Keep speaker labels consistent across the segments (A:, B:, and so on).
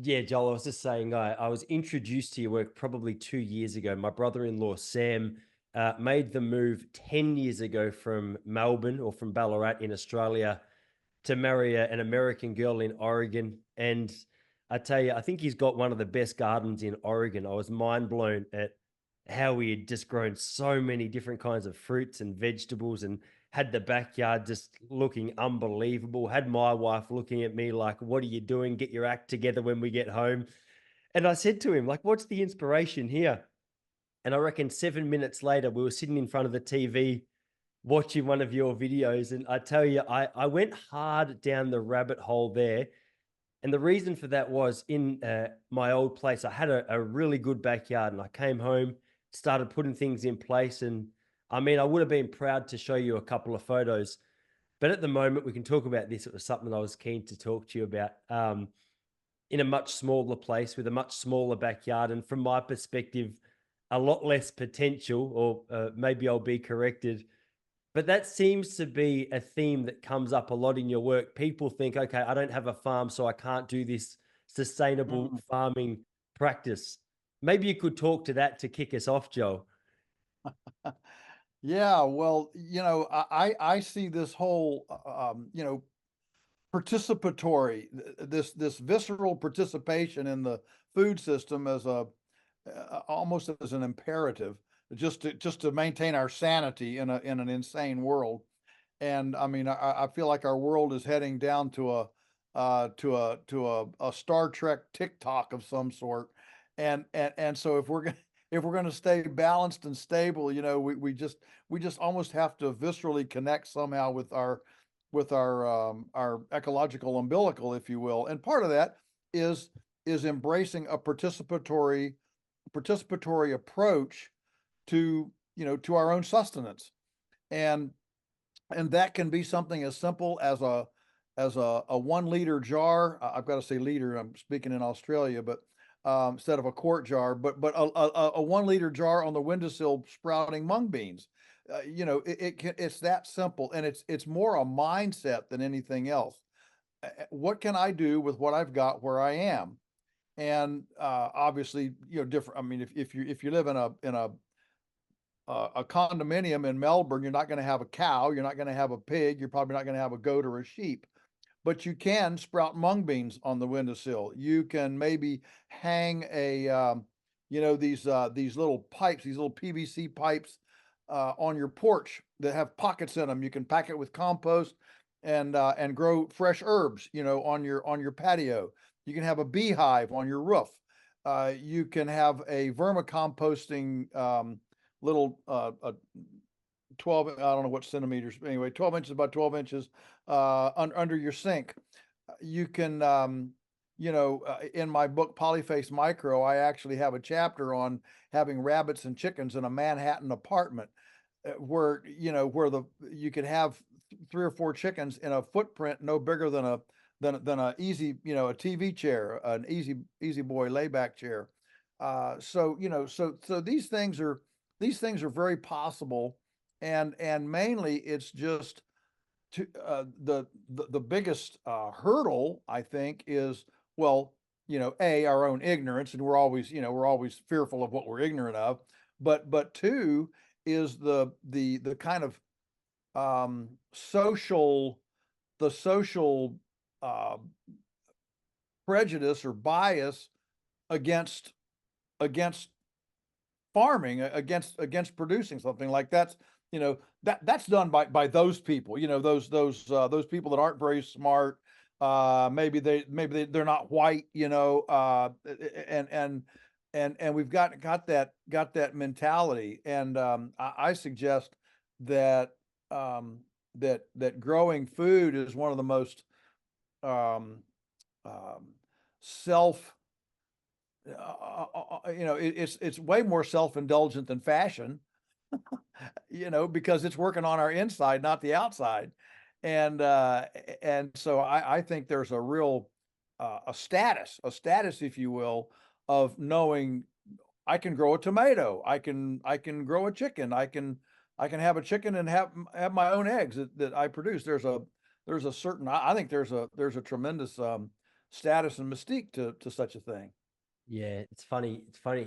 A: Yeah, Joel, I was just saying, I was introduced to your work probably 2 years ago. My brother-in-law, Sam, made the move 10 years ago from Melbourne or from Ballarat in Australia to marry an American girl in Oregon. And I tell you, I think he's got one of the best gardens in Oregon. I was mind blown at how he had just grown so many different kinds of fruits and vegetables and had the backyard just looking unbelievable. Had my wife looking at me like, "What are you doing? Get your act together when we get home." And I said to him, like, "What's the inspiration here?" And I reckon 7 minutes later, we were sitting in front of the TV watching one of your videos. And I tell you, I went hard down the rabbit hole there. And the reason for that was in my old place, I had a really good backyard and I came home, started putting things in place. And I mean, I would have been proud to show you a couple of photos. But at the moment, we can talk about this. It was something I was keen to talk to you about in a much smaller place with a much smaller backyard. And from my perspective, a lot less potential, or maybe I'll be corrected, but that seems to be a theme that comes up a lot in your work. People think, okay, I don't have a farm, so I can't do this sustainable
B: Mm.
A: farming practice. Maybe you could talk to that to kick us off, Joe.
B: Yeah, well, I see this whole, participatory, this visceral participation in the food system as almost as an imperative, just to maintain our sanity in an insane world. And I mean, I feel like our world is heading down to a Star Trek TikTok of some sort. And so if we're gonna stay balanced and stable, we just almost have to viscerally connect somehow with our ecological umbilical, if you will. And part of that is embracing a participatory approach to to our own sustenance. And that can be something as simple as a 1 liter jar. I've got to say liter. I'm speaking in Australia, but instead of a quart jar, but a 1 liter jar on the windowsill sprouting mung beans. It's that simple, and it's more a mindset than anything else. What can I do with what I've got where I am? And obviously, different. I mean, if you live in a condominium in Melbourne, you're not going to have a cow, you're not going to have a pig, you're probably not going to have a goat or a sheep, but you can sprout mung beans on the windowsill. You can maybe hang these little pipes, these little PVC pipes on your porch that have pockets in them. You can pack it with compost and grow fresh herbs, on your patio. You can have a beehive on your roof. You can have a vermicomposting little 12, I don't know what centimeters, but anyway, 12 inches by 12 inches under your sink. You can, in my book, Polyface Micro, I actually have a chapter on having rabbits and chickens in a Manhattan apartment where you could have 3 or 4 chickens in a footprint no bigger than a easy, a TV chair, an easy boy layback chair. So these things are very possible, and mainly it's just to the biggest hurdle, I think, is, well, our own ignorance, and we're always fearful of what we're ignorant of, but two is the kind of social the social uh, prejudice or bias against against farming, against producing something like that's done by those people, those people that aren't very smart. They're not white, and we've got that mentality. And I suggest that that growing food is one of the most um, um, self it's way more self-indulgent than fashion, because it's working on our inside, not the outside. And so I think there's a real a status, if you will, of knowing I can grow a tomato, I can grow a chicken, I can have a chicken and have my own eggs that I produce. There's a certain, I think there's a tremendous status and mystique to such a thing.
A: Yeah, it's funny. It's funny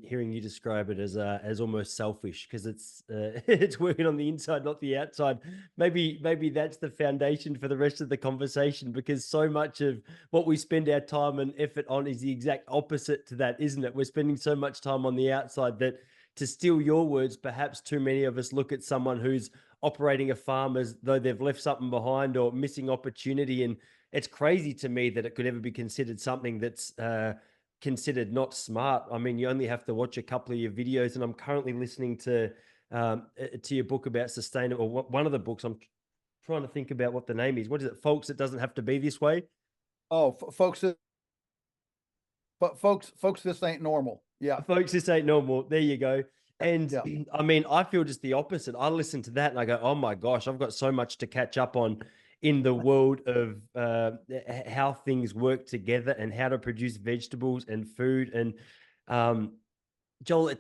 A: hearing you describe it as almost selfish because it's it's working on the inside, not the outside. Maybe that's the foundation for the rest of the conversation because so much of what we spend our time and effort on is the exact opposite to that, isn't it? We're spending so much time on the outside that, to steal your words, perhaps too many of us look at someone who's operating a farm as though they've left something behind or missing opportunity. And it's crazy to me that it could ever be considered something that's considered not smart. I mean, you only have to watch a couple of your videos, and I'm currently listening to your book about sustainable. One of the books, I'm trying to think about what the name is. What is it, folks? It doesn't have to be this way.
B: Oh, folks, but folks, this ain't normal. Yeah,
A: Folks, this ain't normal. There you go. And
B: yeah.
A: I mean, I feel just the opposite. I listen to that and I go, oh my gosh, I've got so much to catch up on in the world of how things work together and how to produce vegetables and food. And Joel,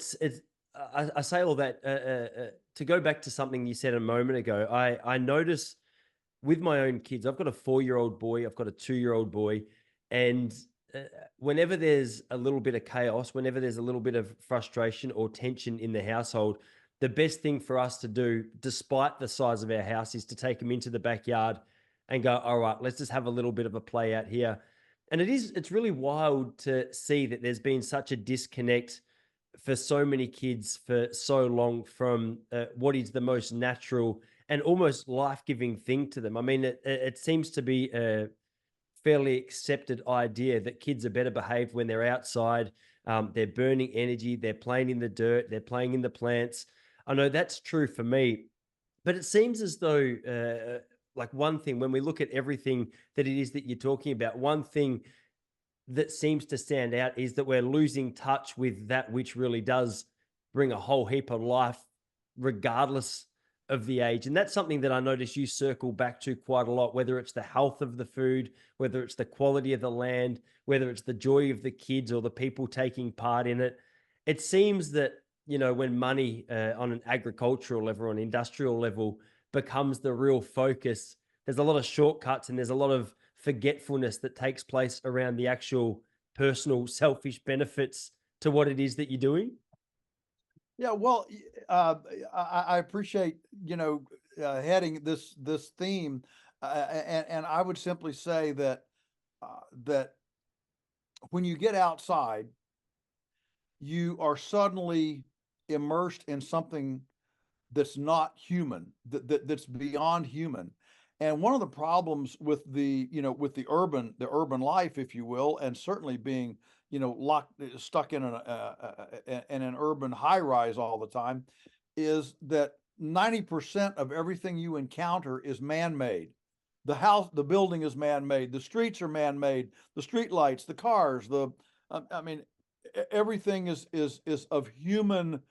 A: I say all that to go back to something you said a moment ago. I notice with my own kids, I've got a 4-year-old boy, I've got a 2-year-old boy, and uh, whenever there's a little bit of chaos, whenever there's a little bit of frustration or tension in the household, the best thing for us to do, despite the size of our house, is to take them into the backyard and go, all right, let's just have a little bit of a play out here. And it's really wild to see that there's been such a disconnect for so many kids for so long from what is the most natural and almost life-giving thing to them. I mean, it seems to be a fairly accepted idea that kids are better behaved when they're outside. They're burning energy, they're playing in the dirt, they're playing in the plants. I know that's true for me, but it seems as though, like one thing, when we look at everything that it is that you're talking about, one thing that seems to stand out is that we're losing touch with that which really does bring a whole heap of life, regardless of the age. And that's something that I notice you circle back to quite a lot, whether it's the health of the food, whether it's the quality of the land, whether it's the joy of the kids or the people taking part in it. It seems that, when money on an agricultural level or an industrial level becomes the real focus, there's a lot of shortcuts and there's a lot of forgetfulness that takes place around the actual personal selfish benefits to what it is that you're doing.
B: Yeah, well, I appreciate, heading this theme, and I would simply say that that when you get outside, you are suddenly immersed in something that's not human, that's beyond human. And one of the problems with with the urban life, if you will, and certainly being, stuck in an urban high rise all the time, is that 90% of everything you encounter is man-made. The house, the building is man-made, the streets are man-made, the street lights, the cars, I mean, everything is of human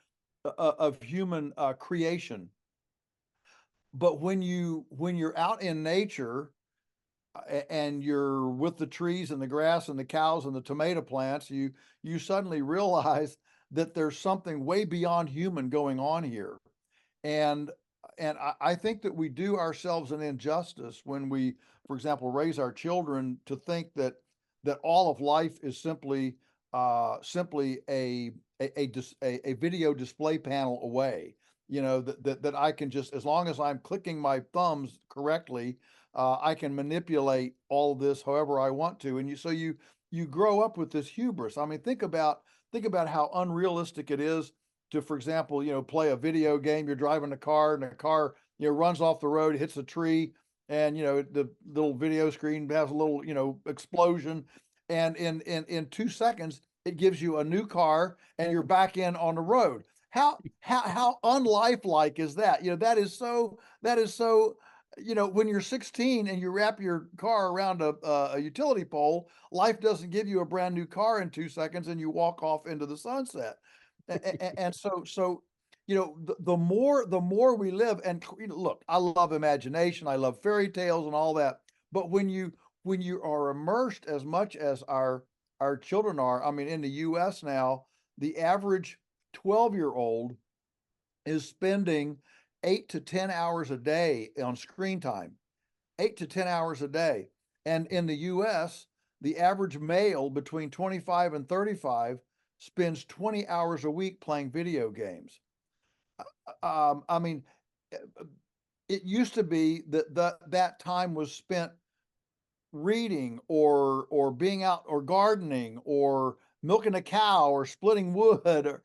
B: creation. But when you're out in nature, and you're with the trees and the grass and the cows and the tomato plants, you suddenly realize that there's something way beyond human going on here. And I think that we do ourselves an injustice when we, for example, raise our children to think that all of life is simply a video display panel away. That I can just, as long as I'm clicking my thumbs correctly, I can manipulate all of this however I want to. And you grow up with this hubris. I mean, think about how unrealistic it is to, for example, play a video game. You're driving a car and the car, runs off the road, hits a tree, and the little video screen has a little, explosion. And in 2 seconds, it gives you a new car and you're back in on the road. How unlifelike is that? That is so when you're 16 and you wrap your car around a utility pole, life doesn't give you a brand new car in 2 seconds and you walk off into the sunset. And so the more we live, and look, I love imagination, I love fairy tales and all that, but when you are immersed as much as our children are, I mean, in the US now, the average 12-year-old is spending 8 to 10 hours a day on screen time, 8 to 10 hours a day. And in the US, the average male between 25 and 35 spends 20 hours a week playing video games. I mean, it used to be that that time was spent reading or being out or gardening or milking a cow or splitting wood or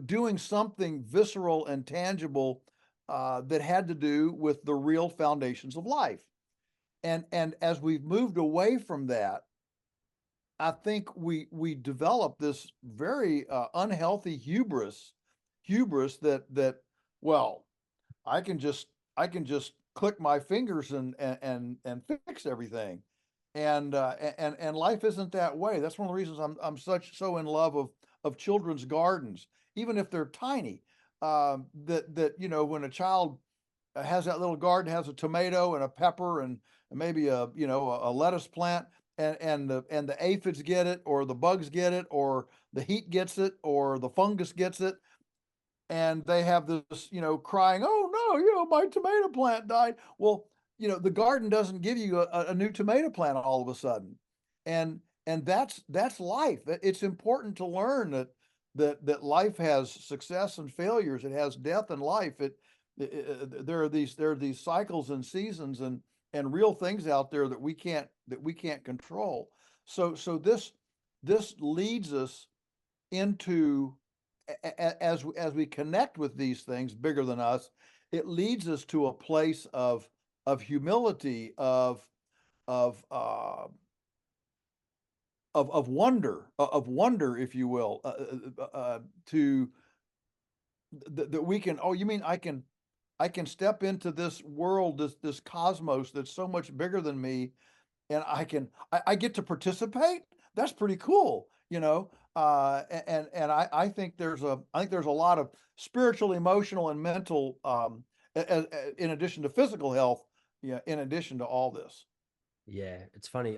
B: doing something visceral and tangible that had to do with the real foundations of life. And as we've moved away from that, I think we develop this very unhealthy hubris that well, I can just click my fingers and fix everything. And life isn't that way. That's one of the reasons I'm so in love of children's gardens, even if they're tiny. That when a child has that little garden, has a tomato and a pepper and maybe a lettuce plant, and the aphids get it, or the bugs get it, or the heat gets it, or the fungus gets it, and they have this, crying, "Oh no, my tomato plant died." Well, the garden doesn't give you a new tomato plant all of a sudden, and that's life. It's important to learn that life has success and failures. It has death and life. There are these cycles and seasons and real things out there that we can't control. So this leads us into, as we connect with these things bigger than us, it leads us to a place of humility, of uh, of wonder, if you will, to that we can. Oh, you mean I can step into this world, this cosmos that's so much bigger than me, and I get to participate. That's pretty cool, and I think there's a lot of spiritual, emotional, and mental, in addition to physical health, yeah, in addition to all this.
A: Yeah, it's funny.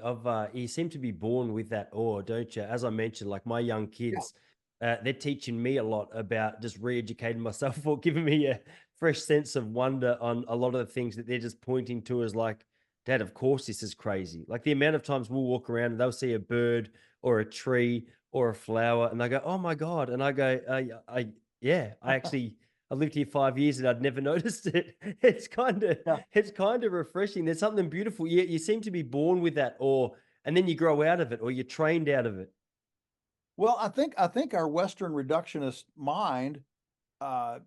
A: You seem to be born with that awe, don't you? As I mentioned, like my young
B: Yeah.
A: kids, they're teaching me a lot about just re-educating myself or giving me a fresh sense of wonder on a lot of the things that they're just pointing to as like, Dad, of course this is crazy. Like the amount of times we'll walk around and they'll see a bird or a tree or a flower and they go, "Oh my God." And I go, yeah, I lived here 5 years and I'd never noticed it.
B: Yeah.
A: It's kind of refreshing. There's something beautiful. You seem to be born with that, or and then you grow out of it, or you're trained out of it.
B: Well, I think our Western reductionist mind, uh,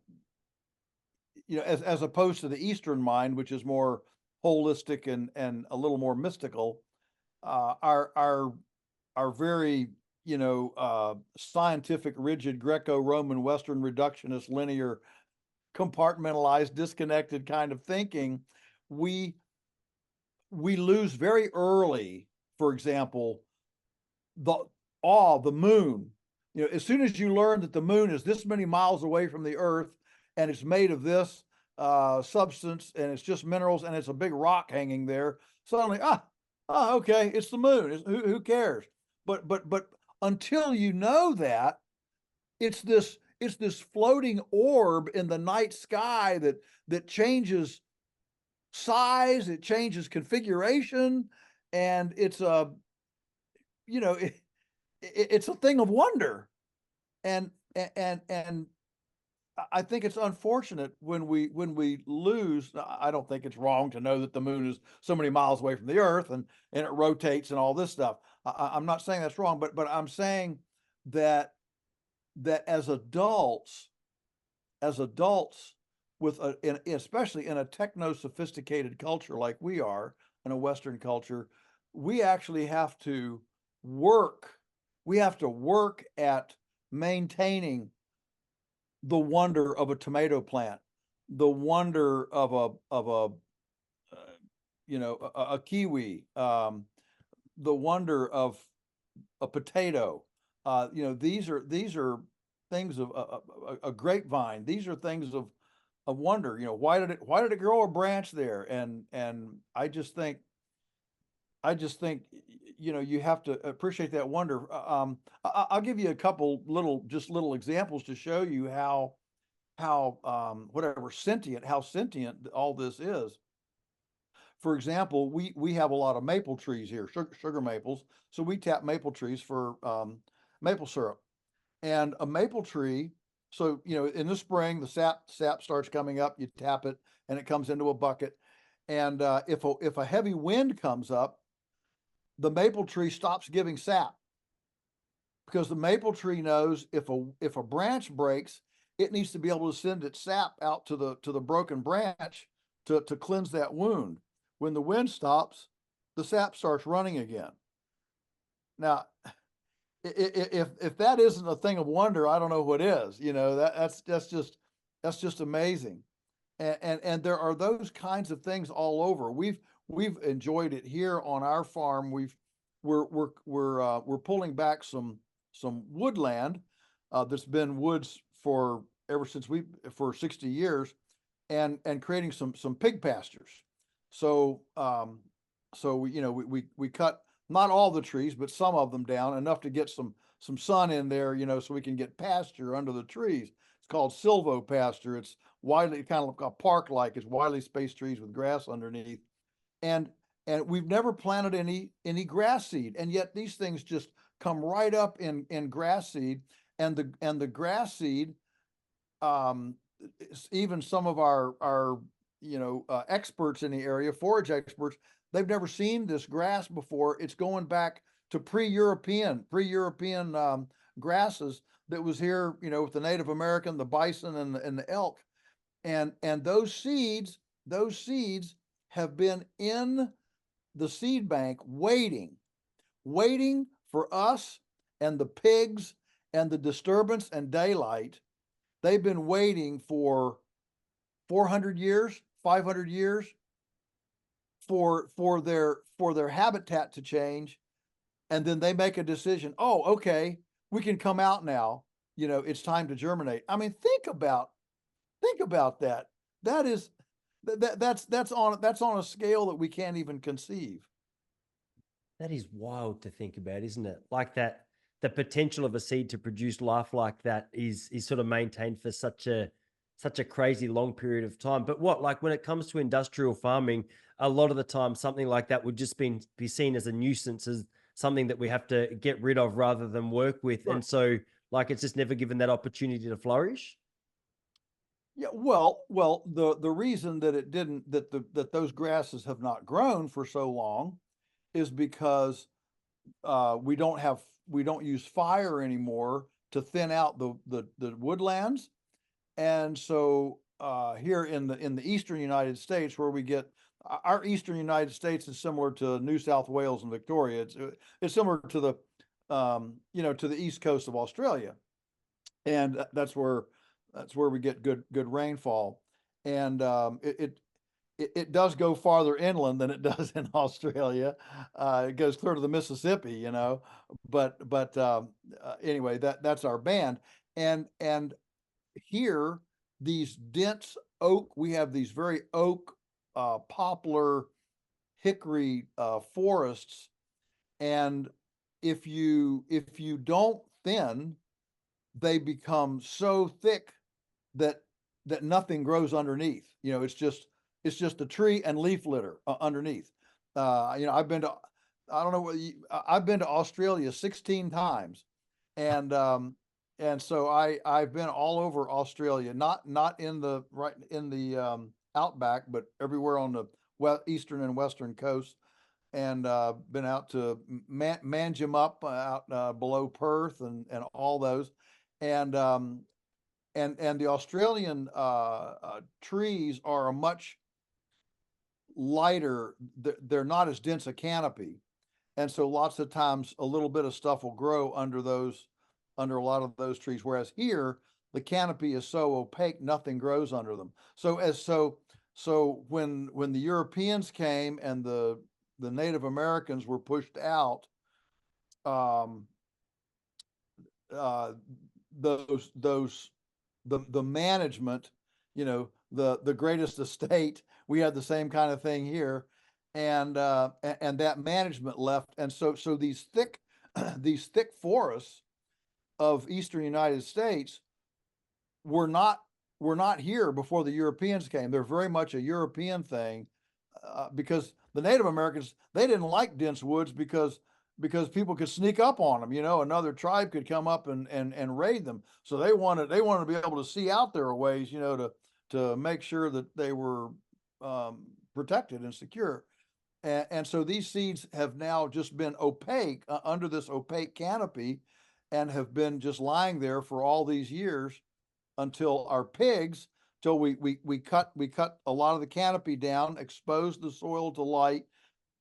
B: as opposed to the Eastern mind, which is more holistic and a little more mystical, our very scientific, rigid Greco-Roman Western reductionist, linear, compartmentalized, disconnected kind of thinking, we we lose very early, for example, the the moon. As soon as you learn that the moon is this many miles away from the Earth and it's made of this substance and it's just minerals and it's a big rock hanging there, suddenly, okay, it's the moon. Who cares? But until you know that, it's this floating orb in the night sky that changes size, it changes configuration, and it's a you know it, it's a thing of wonder. And I think it's unfortunate when we lose. I don't think it's wrong to know that the moon is so many miles away from the Earth and it rotates and all this stuff. I'm not saying that's wrong, but I'm saying that as adults with especially in a techno-sophisticated culture like we are in a Western culture, we actually have to work. We have to work at maintaining the wonder of a tomato plant, the wonder of a kiwi, the wonder of a potato. These are things of a grapevine. These are things of wonder. Why did it grow a branch there? And I just think you have to appreciate that wonder. I'll give you a couple little examples to show you how sentient all this is. For example, we have a lot of maple trees here, sugar maples. So we tap maple trees for maple syrup. And a maple tree, so in the spring, the sap starts coming up. You tap it, and it comes into a bucket. And if a heavy wind comes up, the maple tree stops giving sap, because the maple tree knows if a branch breaks, it needs to be able to send its sap out to the broken branch to cleanse that wound. When the wind stops, the sap starts running again. Now, if that isn't a thing of wonder, I don't know what is. That's just amazing. And there are those kinds of things all over. We've enjoyed it here on our farm. We're pulling back some woodland that's been woods for for 60 years, and creating some pig pastures. So we cut not all the trees, but some of them down enough to get some sun in there, so we can get pasture under the trees. It's called silvopasture. It's widely, kind of like a park-like. It's widely spaced trees with grass underneath, and we've never planted any grass seed, and yet these things just come right up in grass seed, and the grass seed, even some of our experts in the area, forage experts, they've never seen this grass before. It's going back to pre-European grasses that was here, with the Native American, the bison, and the elk, and those seeds have been in the seed bank waiting for us and the pigs and the disturbance and daylight. They've been waiting for 400 years, 500 years for their habitat to change, and then they make a decision. Oh, okay, we can come out now. It's time to germinate. I mean, think about that. That's on a scale that we can't even conceive.
A: That is wild to think about, isn't it? Like that, the potential of a seed to produce life like that is sort of maintained for such a crazy long period of time. But like when it comes to industrial farming, a lot of the time something like that would just be seen as a nuisance, as something that we have to get rid of rather than work with.
B: Sure.
A: And so like it's just never given that opportunity to flourish.
B: Yeah, well, the reason that it didn't, that those grasses have not grown for so long, is because we don't use fire anymore to thin out the woodlands. And so here in the eastern United States, where we get our eastern United States is similar to New South Wales and Victoria. It's similar to the to the east coast of Australia, and that's where we get good rainfall. And it does go farther inland than it does in Australia. It goes clear to the Mississippi, but anyway, that's our band. And here, these dense oak, we have these very oak, poplar, hickory forests. And if you don't thin, they become so thick that nothing grows underneath. It's just a tree and leaf litter underneath. I've been to, I don't know what I've been to Australia 16 times, and so I've been all over Australia, not in the outback, but everywhere on the eastern and western coast, and been out to Manjimup, out below Perth, and all those, and the Australian trees are a much lighter. They're not as dense a canopy, and so lots of times a little bit of stuff will grow under a lot of those trees. Whereas here, the canopy is so opaque, nothing grows under them. So when the Europeans came and the Native Americans were pushed out, the management, the greatest estate, we had the same kind of thing here, and that management left, and so these thick these thick forests of eastern United States were not here before the Europeans came. They're very much a European thing, because the Native Americans, they didn't like dense woods because people could sneak up on them. Another tribe could come up and raid them. So they wanted to be able to see out their ways, to make sure that they were protected and secure. And so these seeds have now just been opaque under this opaque canopy, and have been just lying there for all these years until our pigs, till we cut a lot of the canopy down, exposed the soil to light,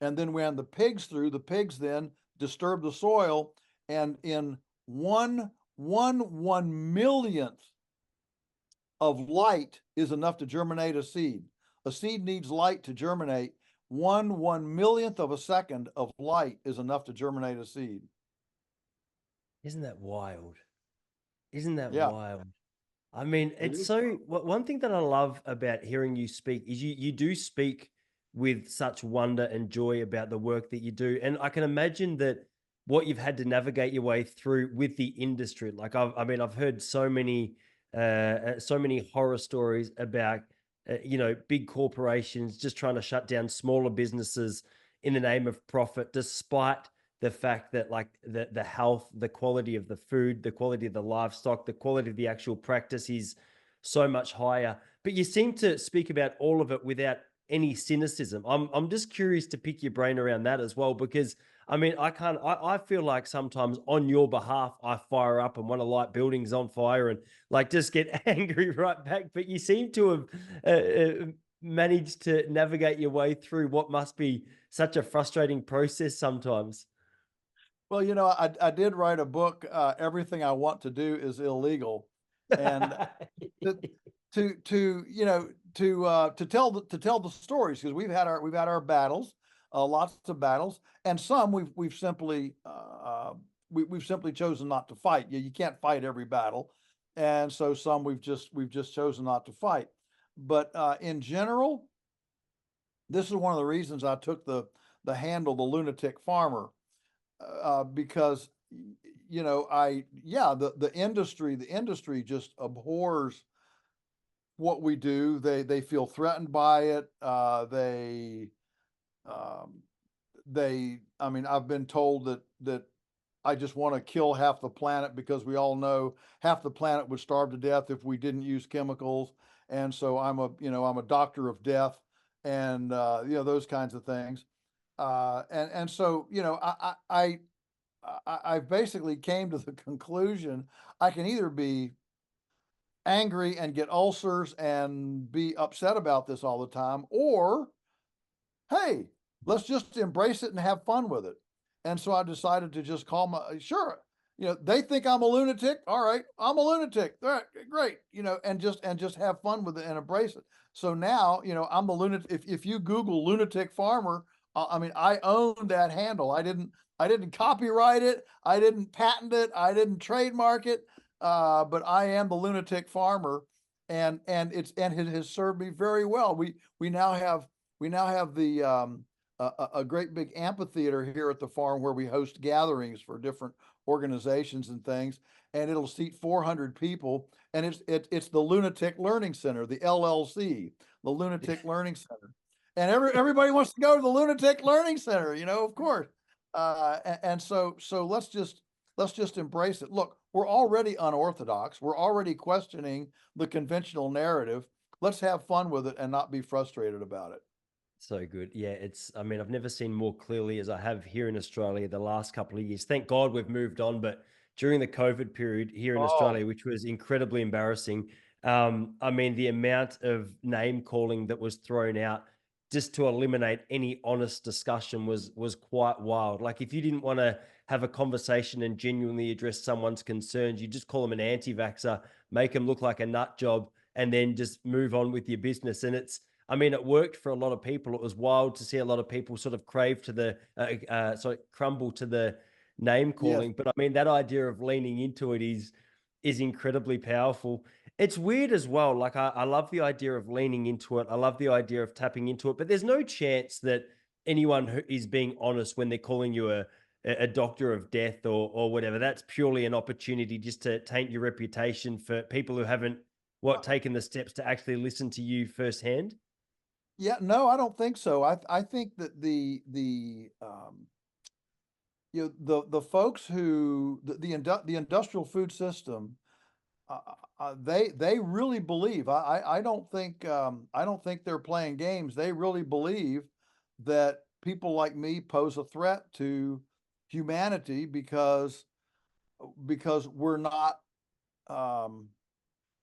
B: and then ran the pigs through. The pigs then disturb the soil, and in one millionth of light is enough to germinate a seed. A seed needs light to germinate. One millionth of a second of light is enough to germinate a seed.
A: Isn't that wild? Isn't that
B: Yeah,
A: wild? I mean,
B: it
A: it's
B: is.
A: so, one thing that I love about hearing you speak is you do speak with such wonder and joy about the work that you do. And I can imagine that what you've had to navigate your way through with the industry. Like I've heard so many horror stories about, big corporations just trying to shut down smaller businesses in the name of profit, despite the fact that, like, the health, the quality of the food, the quality of the livestock, the quality of the actual practice is so much higher. But you seem to speak about all of it without any cynicism. I'm just curious to pick your brain around that as well, because I mean, I feel like sometimes on your behalf I fire up and want to light buildings on fire and like just get angry right back. But you seem to have managed to navigate your way through what must be such a frustrating process sometimes.
B: Well, I did write a book. Everything I want to do is illegal, and to tell the stories, because we've had our battles, lots of battles, and some we've simply chosen not to fight. You can't fight every battle, and so some we've just chosen not to fight. But in general, this is one of the reasons I took the handle, the lunatic farmer, because the industry just abhors what we do. They feel threatened by it. Um, I mean, I've been told that I just want to kill half the planet, because we all know half the planet would starve to death if we didn't use chemicals. And so I'm a doctor of death, and those kinds of things. And so I basically came to the conclusion I can either be angry and get ulcers and be upset about this all the time, or hey, let's just embrace it and have fun with it. And so I decided to just call sure, they think I'm a lunatic. All right, I'm a lunatic. All right, great, and just have fun with it and embrace it. So now, I'm a lunatic. If you Google lunatic farmer, I mean, I own that handle. I didn't copyright it. I didn't patent it. I didn't trademark it. But I am the lunatic farmer, and it has served me very well. We now have a great big amphitheater here at the farm where we host gatherings for different organizations and things, and it'll seat 400 people. And it's the Lunatic Learning Center, the LLC, the Lunatic Learning Center, and everybody wants to go to the Lunatic Learning Center, of course. And so let's just embrace it. Look, we're already unorthodox. We're already questioning the conventional narrative. Let's have fun with it and not be frustrated about it.
A: So good. Yeah, I mean, I've never seen more clearly as I have here in Australia the last couple of years. Thank God we've moved on, but during the COVID period here in
B: Oh,
A: Australia, which was incredibly embarrassing, I mean, the amount of name calling that was thrown out just to eliminate any honest discussion was quite wild. Like if you didn't want to have a conversation and genuinely address someone's concerns, you just call them an anti-vaxxer, make them look like a nut job, and then just move on with your business. And I mean, it worked for a lot of people. It was wild to see a lot of people sort of crumble to the name
B: yes.
A: calling. But I mean, that idea of leaning into it is incredibly powerful. It's weird as well. Like I love the idea of leaning into it. I love the idea of tapping into it. But there's no chance that anyone who is being honest when they're calling you a doctor of death or whatever. That's purely an opportunity just to taint your reputation for people who haven't taken the steps to actually listen to you firsthand.
B: Yeah, no, I don't think so. I think that the folks who the industrial food system, they really believe. I don't think they're playing games. They really believe that people like me pose a threat to humanity because we're not um,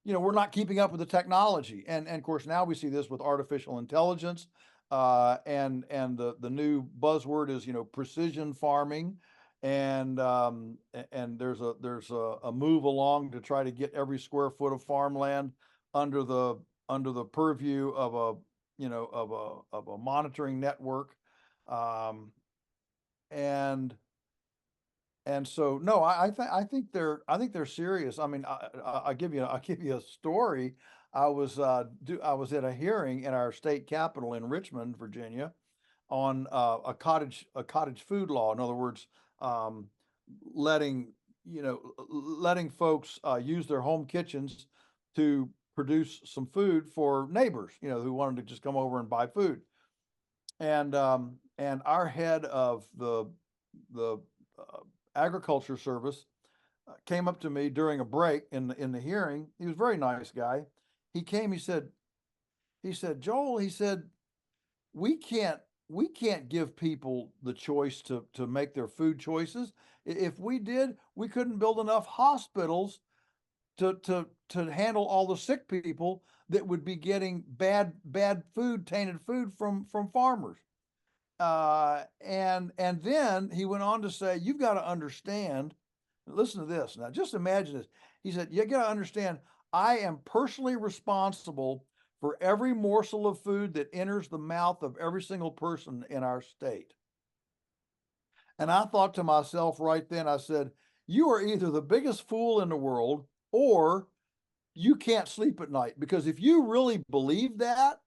B: we're not keeping up with the technology. And of course, now we see this with artificial intelligence, and the new buzzword is, precision farming. And there's a move along to try to get every square foot of farmland under the purview of a monitoring network. Um, and and so, no, I think they're serious. I mean, I'll give you a story. I was at a hearing in our state capitol in Richmond, Virginia, on a cottage food law. In other words, um, letting letting folks use their home kitchens to produce some food for neighbors, who wanted to just come over and buy food. And our head of the uh, agriculture service came up to me during a break in the hearing. He was a very nice guy. He came. He said, Joel. He said, we can't we can't give people the choice to make their food choices. If we did, we couldn't build enough hospitals to handle all the sick people that would be getting bad food, tainted food from farmers. And then he went on to say, you've got to understand, listen to this. Now, just imagine this. He said, you got to understand, I am personally responsible for every morsel of food that enters the mouth of every single person in our state. And I thought to myself right then, I said, you are either the biggest fool in the world or you can't sleep at night. Because if you really believe that,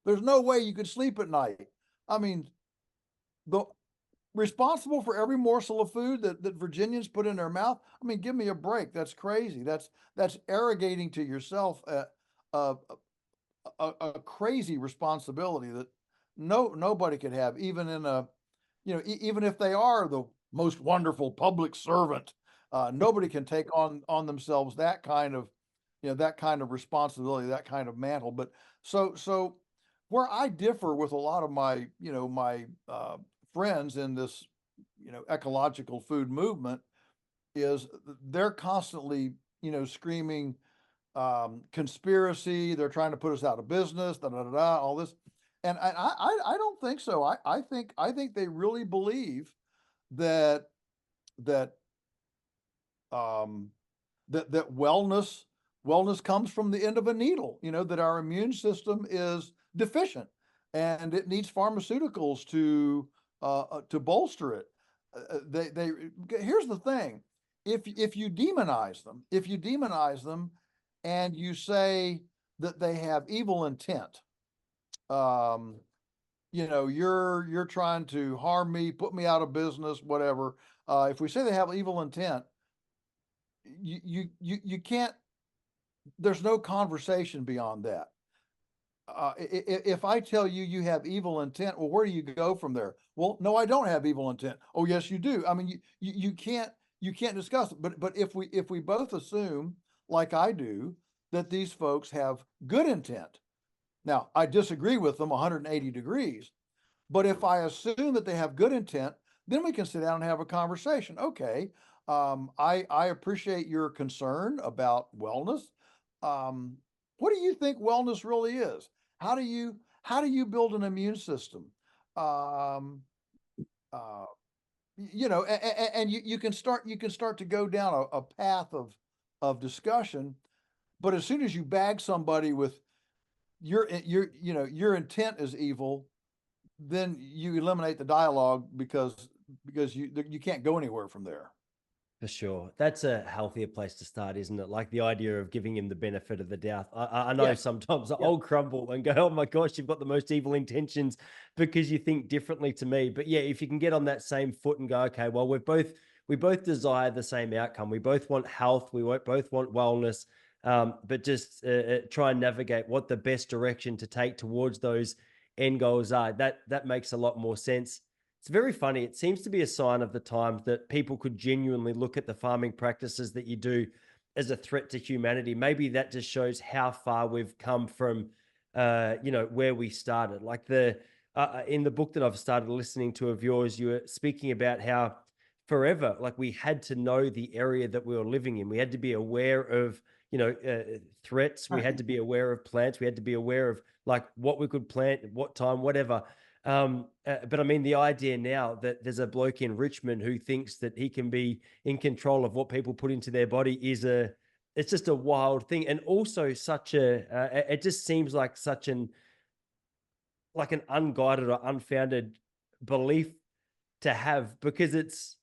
B: there's no way you could sleep at night. I mean, the responsible for every morsel of food that Virginians put in their mouth. I mean, give me a break. That's crazy. That's arrogating to yourself a, a crazy responsibility that nobody could have, even in even if they are the most wonderful public servant. Nobody can take on themselves that kind of that kind of responsibility, that kind of mantle. But so where I differ with a lot of my friends in this ecological food movement is they're constantly screaming conspiracy. They're trying to put us out of business, da da da, da all this. And I don't think so. I think they really believe that that um that wellness comes from the end of a needle, that our immune system is deficient and it needs pharmaceuticals to bolster it. They Here's the thing. If you demonize them, and you say that they have evil intent, um, you're trying to harm me, put me out of business, whatever. If we say they have evil intent, you can't. There's no conversation beyond that. If I tell you you have evil intent, well, where do you go from there? Well, no, I don't have evil intent. Oh, yes, you do. I mean, you can't discuss it. But if we both assume, like I do, that these folks have good intent. Now, I disagree with them 180 degrees, but if I assume that they have good intent, then we can sit down and have a conversation. Okay, I appreciate your concern about wellness. Um, what do you think wellness really is? How do you build an immune system? Um, uh, and you can start to go down a path of discussion, but as soon as you bag somebody with your intent is evil, then you eliminate the dialogue because you can't go anywhere from there.
A: For sure. That's a healthier place to start, isn't it? Like the idea of giving him the benefit of the doubt. I know
B: Yes.
A: sometimes
B: Yeah.
A: I'll crumble and go, oh my gosh, you've got the most evil intentions because you think differently to me. But yeah, if you can get on that same foot and go, okay, well, we both desire the same outcome. We both want health. Both want wellness. But just try and navigate what the best direction to take towards those end goals are. That makes a lot more sense. It's very funny. It seems to be a sign of the times that people could genuinely look at the farming practices that you do as a threat to humanity. Maybe that just shows how far we've come from, where we started. Like in the book that I've started listening to of yours, you were speaking about how forever, like we had to know the area that we were living in. We had to be aware of, threats. We had to be aware of plants. We had to be aware of like what we could plant, at what time, whatever. But I mean, the idea now that there's a bloke in Richmond who thinks that he can be in control of what people put into their body it's just a wild thing. And also it just seems like like an unguided or unfounded belief to have, because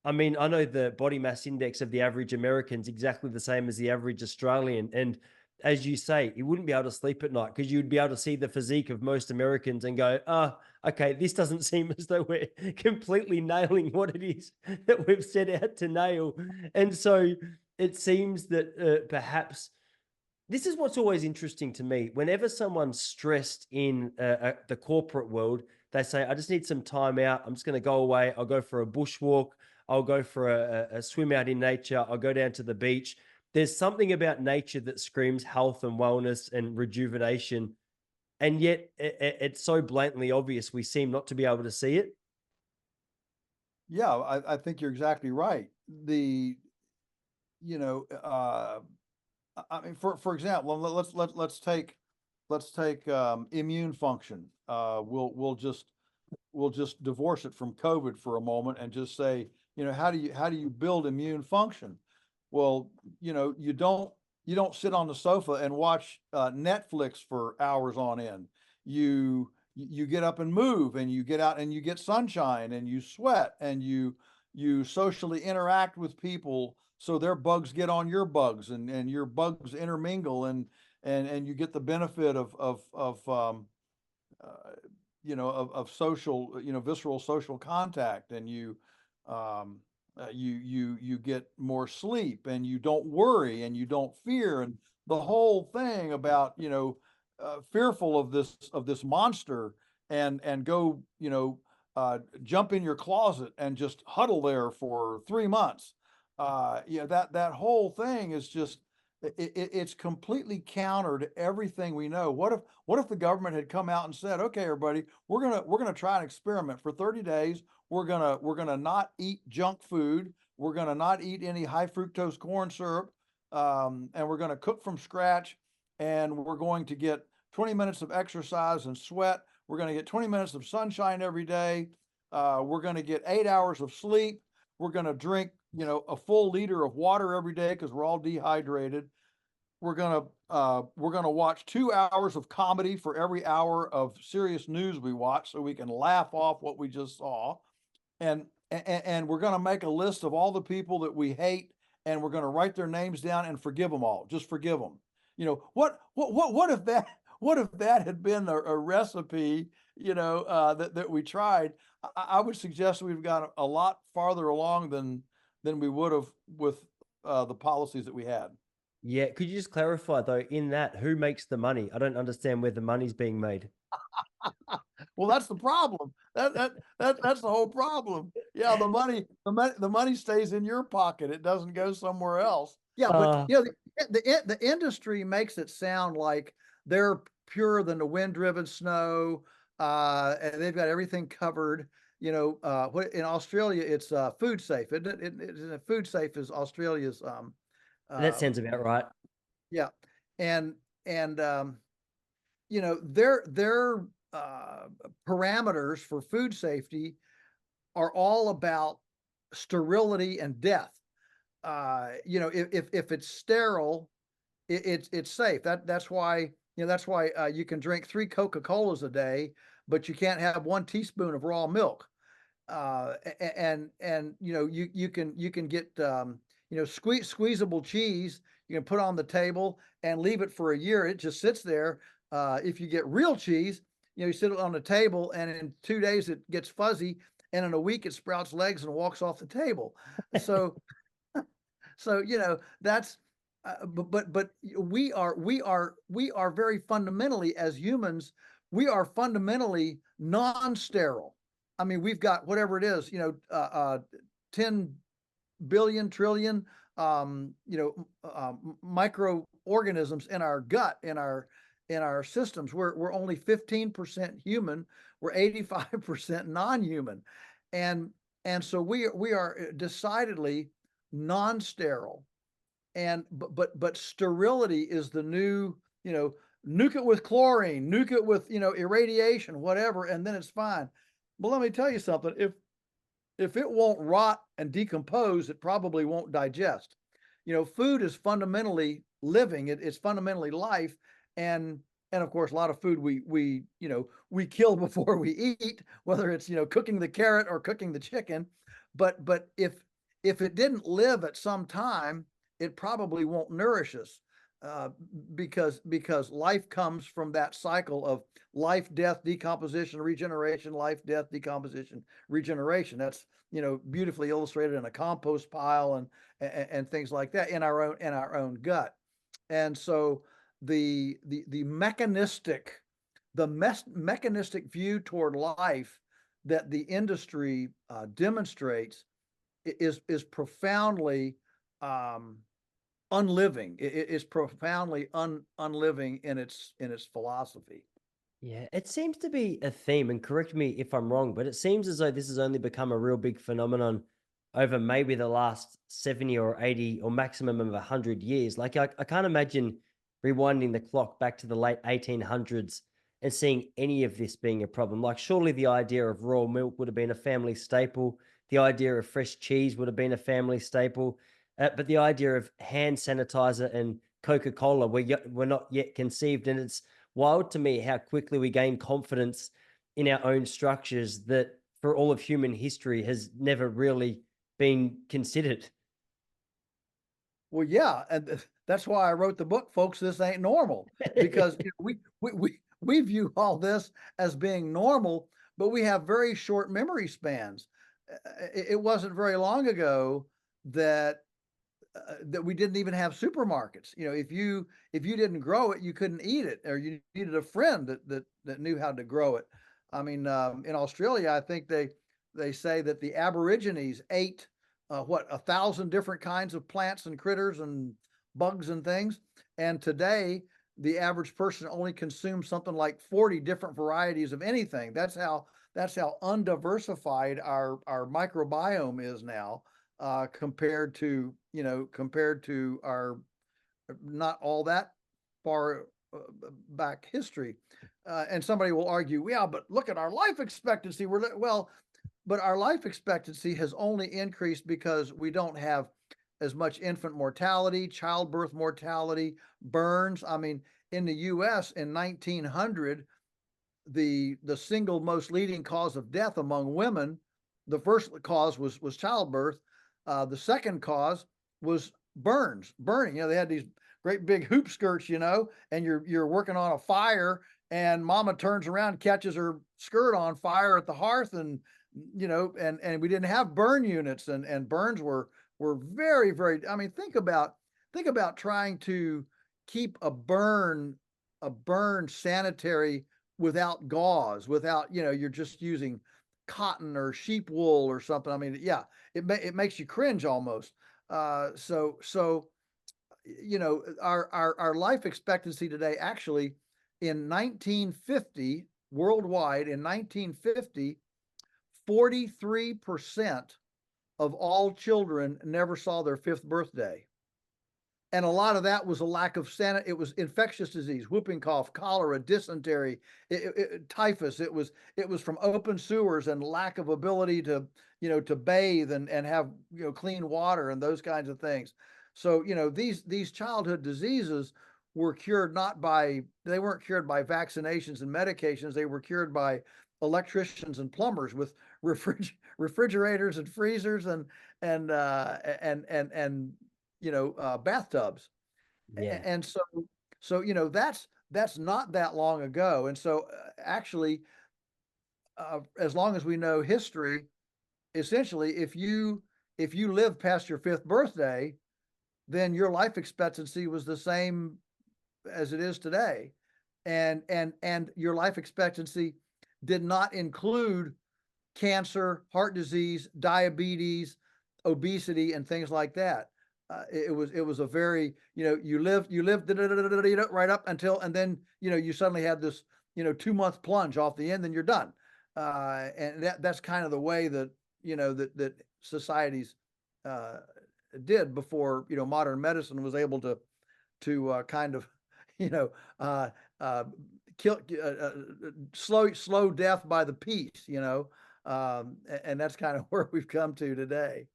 A: I mean, I know the body mass index of the average American's exactly the same as the average Australian. And as you say, you wouldn't be able to sleep at night because you'd be able to see the physique of most Americans and go, oh, okay, this doesn't seem as though we're completely nailing what it is that we've set out to nail. And so it seems that perhaps this is what's always interesting to me. Whenever someone's stressed in the corporate world, they say, I just need some time out. I'm just going to go away. I'll go for a bushwalk. I'll go for a swim out in nature. I'll go down to the beach. There's something about nature that screams health and wellness and rejuvenation. And yet it's so blatantly obvious we seem not to be able to see it.
B: Yeah, I think you're exactly right. You know, I mean, for example, let's take immune function. We'll just divorce it from COVID for a moment and just say, how do you build immune function? Well, you don't sit on the sofa and watch Netflix for hours on end. You get up and move, and you get out and you get sunshine, and you sweat, and you socially interact with people, so their bugs get on your bugs, and your bugs intermingle, and you get the benefit of social, visceral social contact, and you get more sleep, and you don't worry, and you don't fear, and the whole thing about, fearful of this monster, and go, jump in your closet and just huddle there for 3 months. That whole thing is just, it's completely counter to everything we know. What if the government had come out and said, okay, everybody, we're gonna try an experiment for 30 days. We're gonna not eat junk food. We're gonna not eat any high fructose corn syrup, and we're gonna cook from scratch. And we're going to get 20 minutes of exercise and sweat. We're going to get 20 minutes of sunshine every day. We're going to get 8 hours of sleep. We're going to drink, a full liter of water every day because we're all dehydrated. We're going to watch 2 hours of comedy for every hour of serious news we watch, so we can laugh off what we just saw. And we're going to make a list of all the people that we hate, and we're going to write their names down and forgive them all. Just forgive them. What if that had been a recipe, that we tried? I would suggest we've got a lot farther along than we would have with the policies that we had.
A: Yeah. Could you just clarify though, in that, who makes the money? I don't understand where the money's being made.
B: Well, that's the problem. That's the whole problem. Yeah, the money stays in your pocket. It doesn't go somewhere else. Yeah, but
A: Uh,
B: the industry makes it sound like they're purer than the wind-driven snow, and they've got everything covered. What in Australia it's food safe, isn't it? Food safe is Australia's
A: that
B: uh,
A: sounds about right.
B: yeah, and their parameters for food safety are all about sterility and death. If it's sterile, it's safe. That's why you can drink 3 Coca-Colas a day, but you can't have 1 teaspoon of raw milk. And you can get squeezable cheese. You can put on the table and leave it for a year. It just sits there. If you get real cheese, you sit it on the table, and in 2 days it gets fuzzy, and in a week it sprouts legs and walks off the table. So that's but we are very fundamentally, as humans, we are fundamentally non-sterile. I mean, we've got whatever it is, 10 billion trillion, microorganisms in our gut, in our systems. We're only 15% human. We're 85% non-human, and so we are decidedly non-sterile. And but sterility is the new, nuke it with chlorine, nuke it with, irradiation, whatever, and then it's fine. But let me tell you something. If it won't rot and decompose, it probably won't digest. Food is fundamentally living. It's fundamentally life, and of course, a lot of food we kill before we eat, whether it's cooking the carrot or cooking the chicken. But if it didn't live at some time, it probably won't nourish us, because life comes from that cycle of life, death, decomposition, regeneration, life, death, decomposition, regeneration. That's beautifully illustrated in a compost pile and things like that in our own gut. And so the mechanistic view toward life that the industry demonstrates is profoundly unliving. It is profoundly unliving in its philosophy.
A: Yeah, it seems to be a theme, and correct me if I'm wrong, but it seems as though this has only become a real big phenomenon over maybe the last 70 or 80 or maximum of 100 years. Like, I can't imagine rewinding the clock back to the late 1800s and seeing any of this being a problem. Like, surely the idea of raw milk would have been a family staple. The idea of fresh cheese would have been a family staple. But the idea of hand sanitizer and Coca-Cola were not yet conceived. And it's wild to me how quickly we gain confidence in our own structures that for all of human history has never really been considered.
B: Well, yeah, and that's why I wrote the book, folks. This ain't normal, because we view all this as being normal, but we have very short memory spans. It wasn't very long ago that we didn't even have supermarkets. If you didn't grow it, you couldn't eat it, or you needed a friend that knew how to grow it. I mean, in Australia, I think they say that the Aborigines ate 1,000 different kinds of plants and critters and bugs and things, and today the average person only consumes something like 40 different varieties of anything. That's how undiversified our microbiome is now, compared to our not all that far back history. And somebody will argue, yeah, but look at our life expectancy. But our life expectancy has only increased because we don't have as much infant mortality, childbirth mortality, burns. I mean, in the U.S. in 1900, the single most leading cause of death among women, the first cause was childbirth. The second cause was burning. They had these great big hoop skirts, and you're working on a fire, and mama turns around, catches her skirt on fire at the hearth, and and we didn't have burn units, and burns were very, very. I mean, think about trying to keep a burn sanitary without gauze, without you're just using cotton or sheep wool or something. I mean, yeah, it makes you cringe almost. So our life expectancy today, actually, in 1950 worldwide, in 1950, 43% of all children never saw their 5th birthday. And a lot of that was a lack of it was infectious disease, whooping cough, cholera, dysentery, typhus. It was from open sewers and lack of ability to bathe and have clean water and those kinds of things. So these childhood diseases were cured they weren't cured by vaccinations and medications. They were cured by electricians and plumbers with refrigerators and freezers and bathtubs.
A: Yeah.
B: And so that's not that long ago. And so actually, as long as we know history, essentially, if you live past your 5th birthday, then your life expectancy was the same as it is today. and your life expectancy did not include cancer, heart disease, diabetes, obesity, and things like that. It was a very, you lived right up until, and then you suddenly had this 2 month plunge off the end, then you're done. And that's kind of the way that that societies uh, did before modern medicine was able to kind of you know uh, uh, kill slow death by the piece, and that's kind of where we've come to today.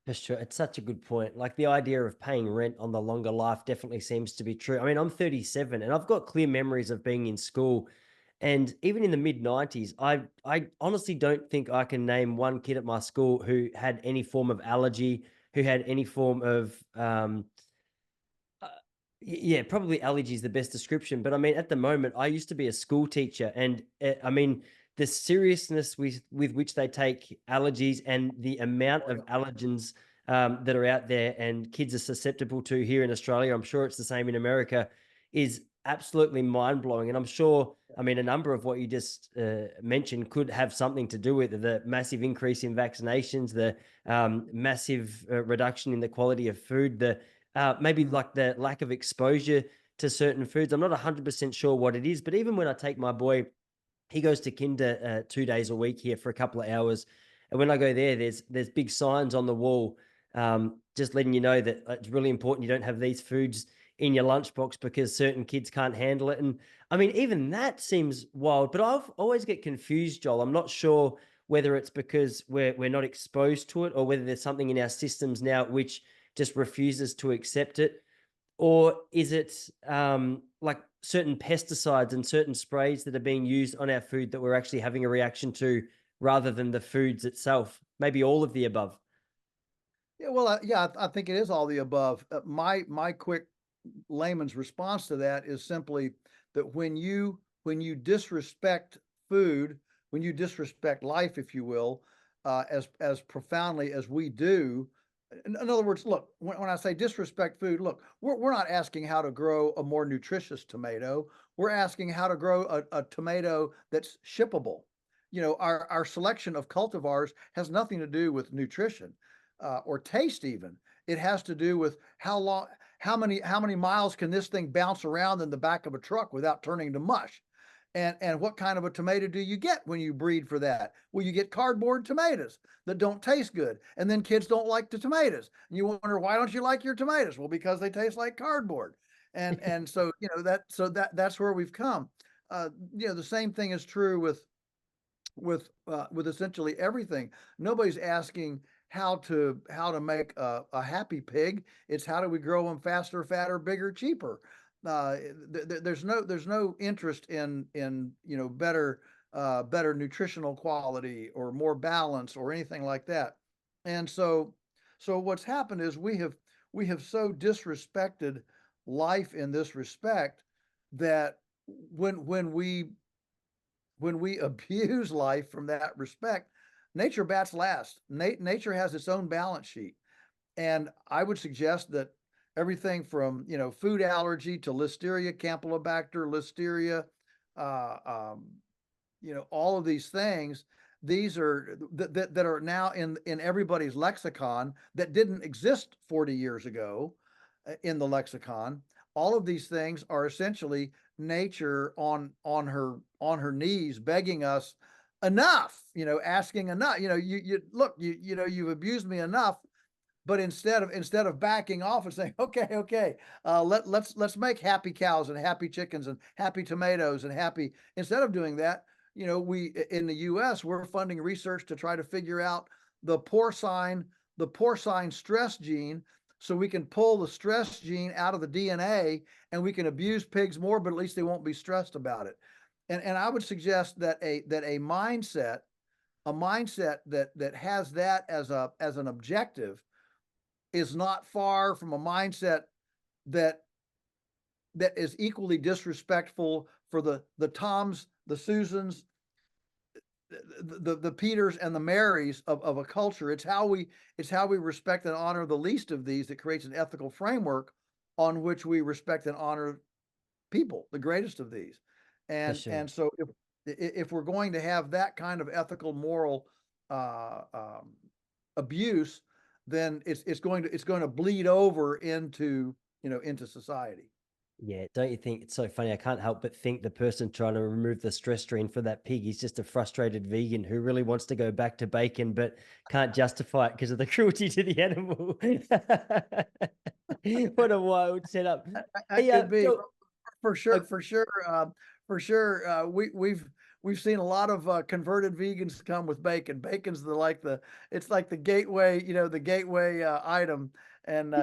A: For sure. It's such a good point. Like the idea of paying rent on the longer life definitely seems to be true. I mean, I'm 37 and I've got clear memories of being in school. And even in the mid 90s, I honestly don't think I can name one kid at my school who had any form of allergy, who had any form of uh, yeah, probably allergy is the best description. But I mean, at the moment, I used to be a school teacher, and I mean, the seriousness with which they take allergies and the amount
B: Oh,
A: of
B: yeah.
A: allergens that are out there and kids are susceptible to here in Australia, I'm sure it's the same in America, is absolutely mind blowing. And I'm sure, I mean, a number of what you just mentioned could have something to do with the massive increase in vaccinations, the massive reduction in the quality of food, the maybe
B: Mhm.
A: like the lack of exposure to certain foods. I'm not 100% sure what it is, but even when I take my boy, he goes to kinder 2 days a week here for a couple of hours. And when I go there, there's big signs on the wall, just letting you know that it's really important you don't have these foods in your lunchbox because certain kids can't handle it. And I mean, even that seems wild, but I've always get confused, Joel. I'm not sure whether it's because we're not exposed to it or whether there's something in our systems now which just refuses to accept it, or is it like certain pesticides and certain sprays that are being used on our food that we're actually having a reaction to rather than the foods itself? Maybe all of the above.
B: Yeah, well, yeah, I think it is all the above. My quick layman's response to that is simply that when you disrespect food, when you disrespect life, if you will, as profoundly as we do. In other words, look, when I say disrespect food, look, we're not asking how to grow a more nutritious tomato. We're asking how to grow a tomato that's shippable. Our selection of cultivars has nothing to do with nutrition or taste even. It has to do with how many miles can this thing bounce around in the back of a truck without turning to mush? And what kind of a tomato do you get when you breed for that? Well, you get cardboard tomatoes that don't taste good. And then kids don't like the tomatoes. And you wonder, why don't you like your tomatoes? Well, because they taste like cardboard. And so, that's where we've come. The same thing is true with essentially everything. Nobody's asking how to make a happy pig. It's how do we grow them faster, fatter, bigger, cheaper. There's no interest in better nutritional quality or more balance or anything like that. And so what's happened is we have so disrespected life in this respect that when we abuse life from that respect, nature bats last. Nature has its own balance sheet. And I would suggest that everything from, food allergy to Listeria, Campylobacter, Listeria, uh, um, all of these things, these are that are now in everybody's lexicon that didn't exist 40 years ago in the lexicon. All of these things are essentially nature on her knees begging us enough, asking enough. You look, you've abused me enough, but instead of backing off and saying, okay, let's make happy cows and happy chickens and happy tomatoes and happy. Instead of doing that, we in the U.S. we're funding research to try to figure out the porcine stress gene, so we can pull the stress gene out of the DNA and we can abuse pigs more, but at least they won't be stressed about it. And I would suggest that a mindset that has that as an objective is not far from a mindset that is equally disrespectful for the Toms, the Susans, the Peters and the Marys of a culture. It's how we respect and honor the least of these that creates an ethical framework on which we respect and honor people, the greatest of these.
A: For sure.
B: And so if we're going to have that kind of ethical, moral uh, um, abuse, then it's going to bleed over into, into society.
A: Yeah, don't you think it's so funny? I can't help but think the person trying to remove the stress gene for that pig is just a frustrated vegan who really wants to go back to bacon but can't justify it because of the cruelty to the animal. What a wild setup.
B: That
A: Hey,
B: could be
A: Joe,
B: for
A: uh,
B: sure, for sure. We've seen a lot of converted vegans come with bacon. Bacon's it's like the gateway, the gateway item, and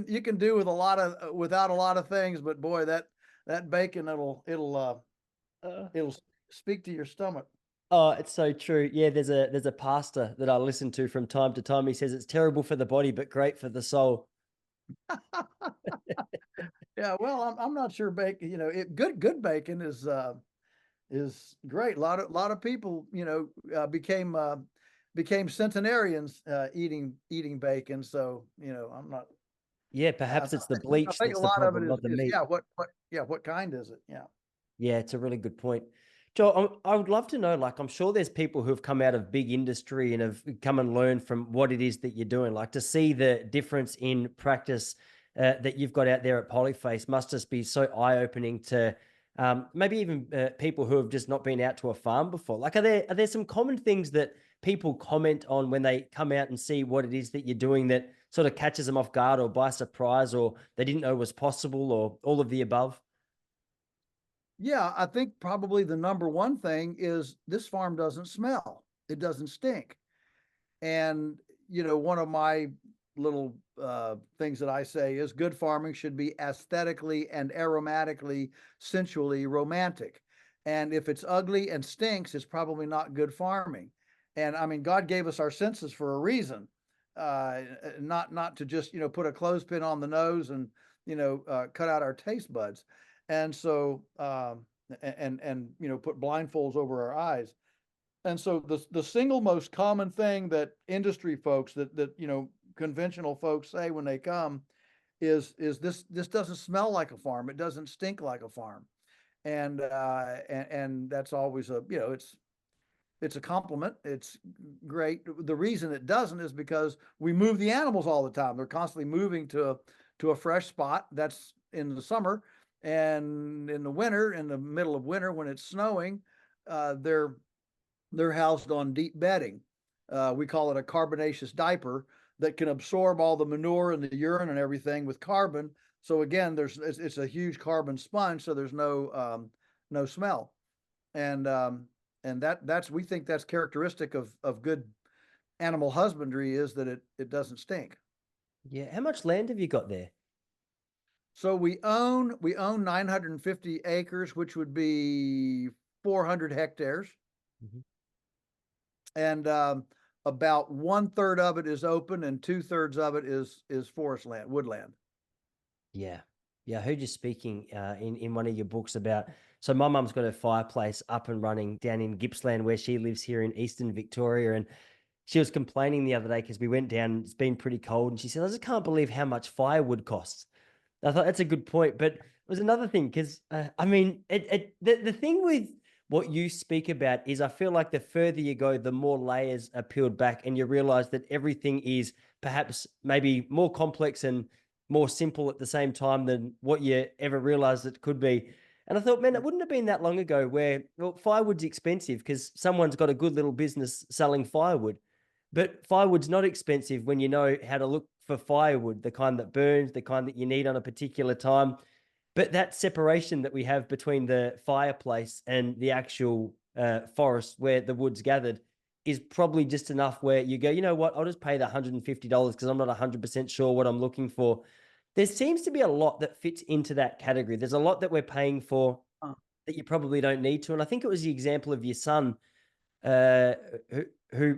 B: you can do with a lot of without a lot of things, but boy, that bacon
A: uh,
B: it'll speak to your stomach.
A: oh, it's so true. Yeah, there's a pastor that I listen to from time to time. He says it's terrible for the body, but great for the soul.
B: Yeah, well, I'm not sure bacon. Good bacon is great. A lot of people, became centenarians eating bacon. So I'm not.
A: Yeah,
B: I,
A: perhaps it's the
B: I
A: bleach
B: think a
A: that's the
B: lot of it
A: problem,
B: is
A: not the
B: is
A: meat.
B: yeah. What kind is it? Yeah.
A: Yeah, it's a really good point. Joe, I would love to know, like, I'm sure there's people who have come out of big industry and have come and learned from what it is that you're doing. Like to see the difference in practice that you've got out there at Polyface must just be so eye-opening to maybe even people who have just not been out to a farm before. Like, are there some common things that people comment on when they come out and see what it is that you're doing that sort of catches them off guard or by surprise, or they didn't know was possible, or all of the above?
B: Yeah, I think probably the number one thing is this farm doesn't smell. It doesn't stink. And one of my little things that I say is good farming should be aesthetically and aromatically, sensually romantic. And if it's ugly and stinks, it's probably not good farming. And I mean, God gave us our senses for a reason, not to just put a clothespin on the nose and cut out our taste buds. And so and put blindfolds over our eyes. And so the single most common thing that industry folks that conventional folks say when they come is this doesn't smell like a farm. It doesn't stink like a farm. And that's always it's a compliment. It's great. The reason it doesn't is because we move the animals all the time. They're constantly moving to a fresh spot. That's in the summer, and in the winter, in the middle of winter when it's snowing, they're housed on deep bedding. We call it a carbonaceous diaper that can absorb all the manure and the urine and everything with carbon. So again, it's a huge carbon sponge, so there's no smell. And that's we think that's characteristic of good animal husbandry is that it doesn't stink.
A: Yeah. How much land have you got there?
B: So we own 950 acres, which would be 400 hectares,
A: Mhm.
B: and about 1/3 of it is open, and 2/3 of it is forest land, woodland.
A: Yeah. Yeah. I heard you speaking in one of your books about. So, my mum's got a fireplace up and running down in Gippsland where she lives here in Eastern Victoria. And she was complaining the other day because we went down, it's been pretty cold. And she said, I just can't believe how much firewood costs. I thought that's a good point. But it was another thing because, I mean, the thing with what you speak about is I feel like the further you go, the more layers are peeled back, and you realize that everything is perhaps maybe more complex and more simple at the same time than what you ever realized it could be. And I thought, man, it wouldn't have been that long ago where, well, firewood's expensive because someone's got a good little business selling firewood. But firewood's not expensive when you know how to look for firewood, the kind that burns, the kind that you need on a particular time. But that separation that we have between the fireplace and the actual forest where the wood's gathered is probably just enough where you go, you know what, I'll just pay the $150 because I'm not 100% sure what I'm looking for. There seems to be a lot that fits into that category. There's a lot that we're paying for
B: Uh,
A: that you probably don't need to. And I think it was the example of your son, uh, who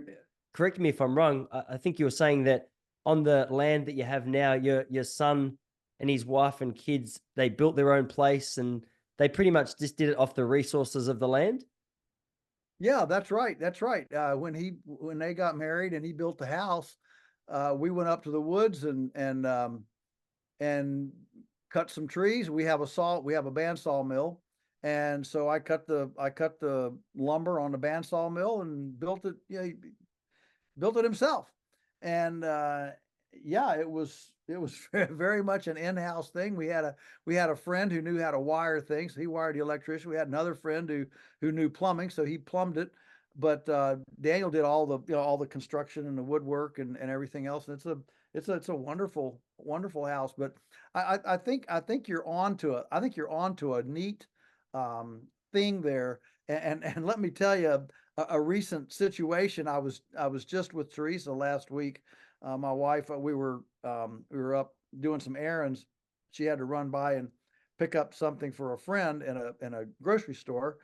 A: correct me if I'm wrong. I think you were saying that on the land that you have now, your son and his wife and kids, they built their own place and they pretty much just did it off the resources of the land.
B: yeah, that's right. That's right. When they got married and he built the house, we went up to the woods and cut some trees. We have a bandsaw mill, And so I cut the lumber on the bandsaw mill and built it. Yeah, he built it himself. And yeah, it was very much an in-house thing. We had a friend who knew how to wire things. He wired the electrician. We had another friend who knew plumbing, so he plumbed it. But Daniel did all the construction and the woodwork and everything else. And it's a wonderful house. But I think you're on to it. I think you're on to a neat thing there. And let me tell you a recent situation. I was just with Teresa last week. My wife, we were up doing some errands. She had to run by and pick up something for a friend in a grocery store.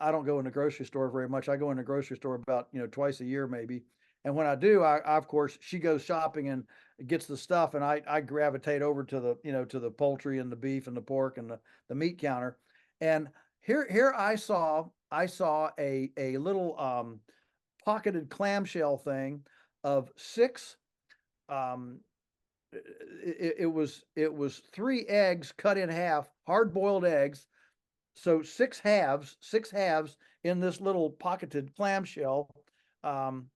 B: I don't go in the grocery store very much. I go in the grocery store about twice a year maybe. And when I do, I of course she goes shopping and gets the stuff, and I gravitate over to the poultry and the beef and the pork and the meat counter. And here I saw a little pocketed clamshell thing of six. Um, it was three eggs cut in half, hard boiled eggs. So six halves in this little pocketed clamshell, um,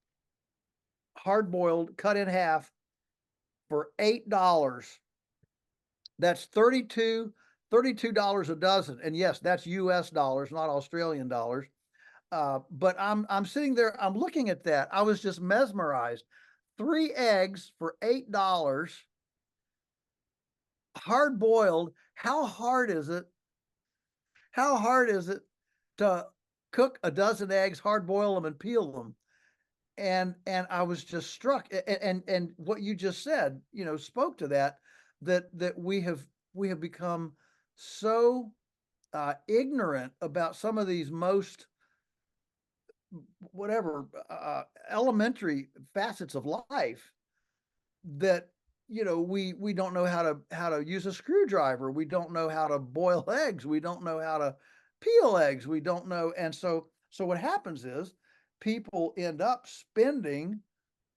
B: hard boiled, cut in half for $8. That's $32 a dozen. And yes, that's US dollars, not Australian dollars. But I'm sitting there, I'm looking at that. I was just mesmerized. Three eggs for $8, hard boiled. How hard is it to cook a dozen eggs, hard boil them, and peel them? And I was just struck. And what you just said, spoke to that we have become so ignorant about some of these most whatever elementary facets of life, that we don't know how to use a screwdriver. We don't know how to boil eggs. We don't know how to peel eggs. We don't know. And so what happens is people end up spending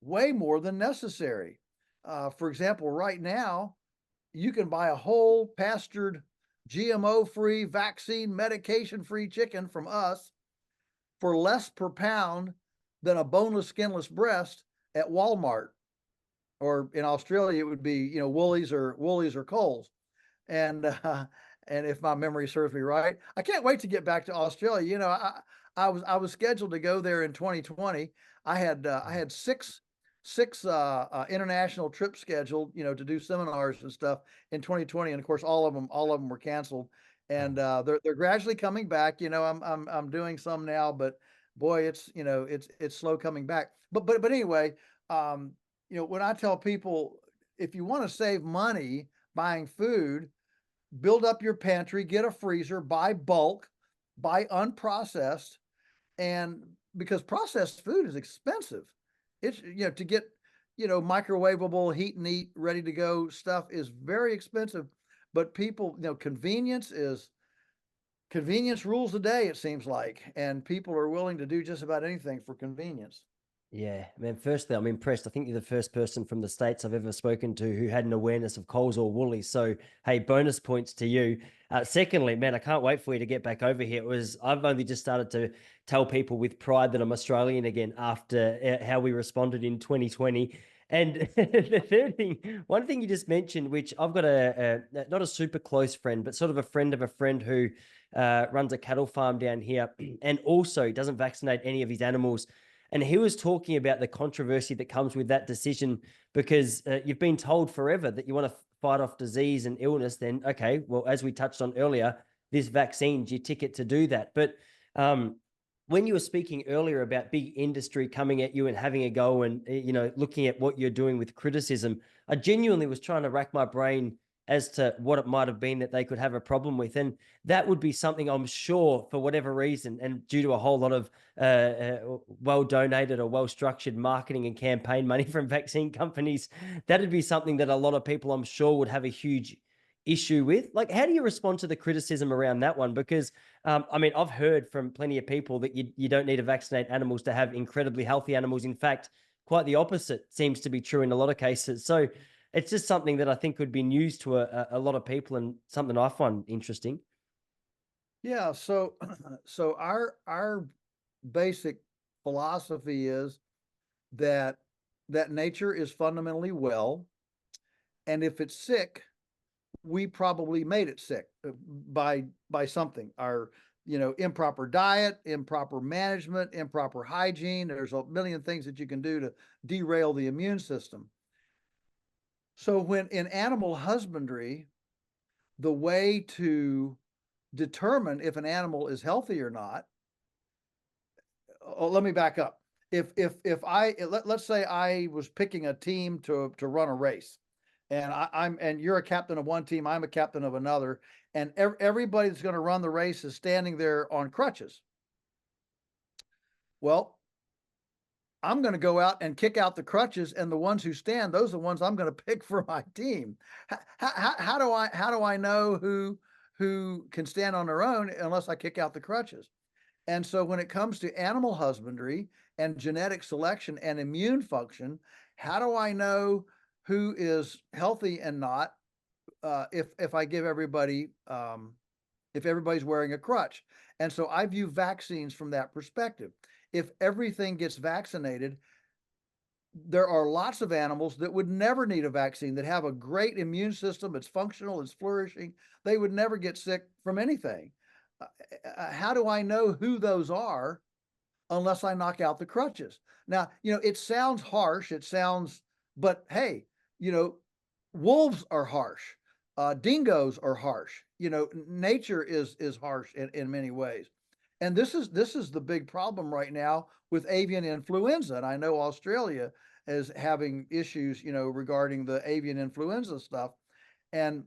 B: way more than necessary. For example, right now you can buy a whole pastured, GMO free, vaccine, medication free chicken from us for less per pound than a boneless, skinless breast at Walmart, or in Australia it would be Woolies or Coles. And and if my memory serves me right, I can't wait to get back to Australia. I was scheduled to go there in 2020. I had six international trips scheduled, to do seminars and stuff in 2020, and of course all of them were canceled. And they're gradually coming back. I'm doing some now, but boy, it's slow coming back. But anyway, when I tell people, if you want to save money buying food, build up your pantry, get a freezer, buy bulk, buy unprocessed. And because processed food is expensive, it's to get microwavable, heat and eat, ready to go stuff is very expensive. But people, convenience rules the day, it seems like, and people are willing to do just about anything for convenience.
A: Yeah, man. Firstly, I'm impressed. I think you're the first person from the States I've ever spoken to who had an awareness of Coles or Woolies. So, hey, bonus points to you. Secondly, man, I can't wait for you to get back over here. I've only just started to tell people with pride that I'm Australian again after how we responded in 2020. And the third thing, one thing you just mentioned, which I've got not a super close friend, but sort of a friend of a friend who runs a cattle farm down here and also doesn't vaccinate any of his animals. And he was talking about the controversy that comes with that decision, because you've been told forever that you want to fight off disease and illness. Then, okay, well, as we touched on earlier, this vaccine's your ticket to do that. But when you were speaking earlier about big industry coming at you and having a go and, looking at what you're doing with criticism, I genuinely was trying to rack my brain as to what it might have been that they could have a problem with. And that would be something, I'm sure, for whatever reason, and due to a whole lot of well donated or well structured marketing and campaign money from vaccine companies, that'd be something that a lot of people, I'm sure, would have a huge issue with. Like, how do you respond to the criticism around that one? Because I've heard from plenty of people that you don't need to vaccinate animals to have incredibly healthy animals. In fact, quite the opposite seems to be true in a lot of cases. So it's just something that I think could be news to a lot of people, and something I find interesting.
B: Yeah, so so our basic philosophy is that nature is fundamentally well, and if it's sick, we probably made it sick by something. Our improper diet, improper management, improper hygiene. There's a million things that you can do to derail the immune system. So when in animal husbandry, the way to determine if an animal is healthy or not. Oh, let me back up. Let's say I was picking a team to run a race, and and you're a captain of one team, I'm a captain of another, and everybody that's going to run the race is standing there on crutches. Well, I'm going to go out and kick out the crutches, and the ones who stand, those are the ones I'm going to pick for my team. How do I know who can stand on their own unless I kick out the crutches? And so when it comes to animal husbandry and genetic selection and immune function, how do I know who is healthy and not if I give everybody if everybody's wearing a crutch? And so I view vaccines from that perspective. If everything gets vaccinated, there are lots of animals that would never need a vaccine, that have a great immune system, it's functional, it's flourishing. They would never get sick from anything. How do I know who those are unless I knock out the crutches? Now, it sounds harsh. But hey, wolves are harsh. Dingoes are harsh. Nature is harsh in many ways. And this is the big problem right now with avian influenza. And I know Australia is having issues, regarding the avian influenza stuff. And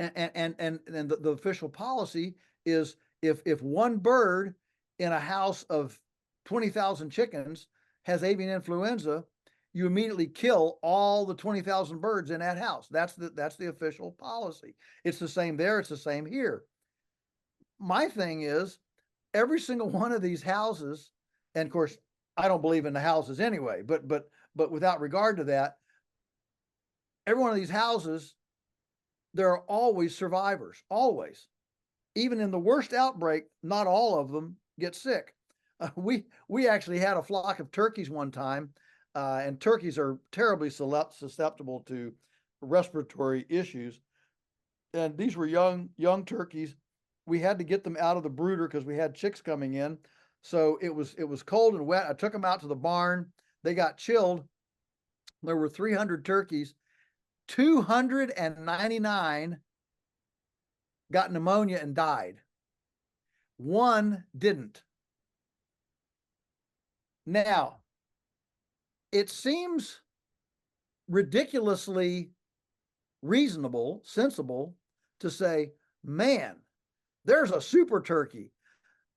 B: the official policy is if one bird in a house of 20,000 chickens has avian influenza, you immediately kill all the 20,000 birds in that house. That's the official policy. It's the same there. It's the same here. My thing is, every single one of these houses, and of course, I don't believe in the houses anyway, but without regard to that, every one of these houses, there are always survivors, always. Even in the worst outbreak, not all of them get sick. We actually had a flock of turkeys one time, and turkeys are terribly susceptible to respiratory issues. And these were young turkeys. We had to get them out of the brooder because we had chicks coming in. So it was cold and wet. I took them out to the barn. They got chilled. There were 300 turkeys. 299 got pneumonia and died. One didn't. Now, it seems ridiculously reasonable, sensible to say, man, there's a super turkey.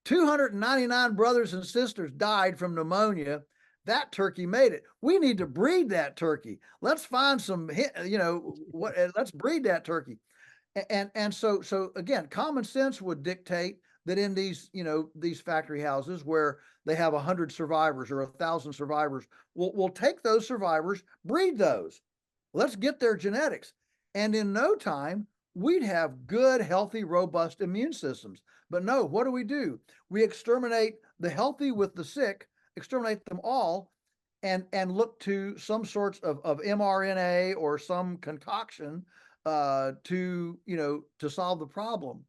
B: 299 brothers and sisters died from pneumonia. That turkey made it. We need to breed that turkey. Let's find some, let's breed that turkey. And so again, common sense would dictate that in these factory houses where they have 100 survivors or 1,000 survivors, we'll take those survivors, breed those. Let's get their genetics. And in no time, we'd have good, healthy, robust immune systems. But no, what do? We exterminate the healthy with the sick, exterminate them all, and look to some sorts of mRNA or some concoction to solve the problem.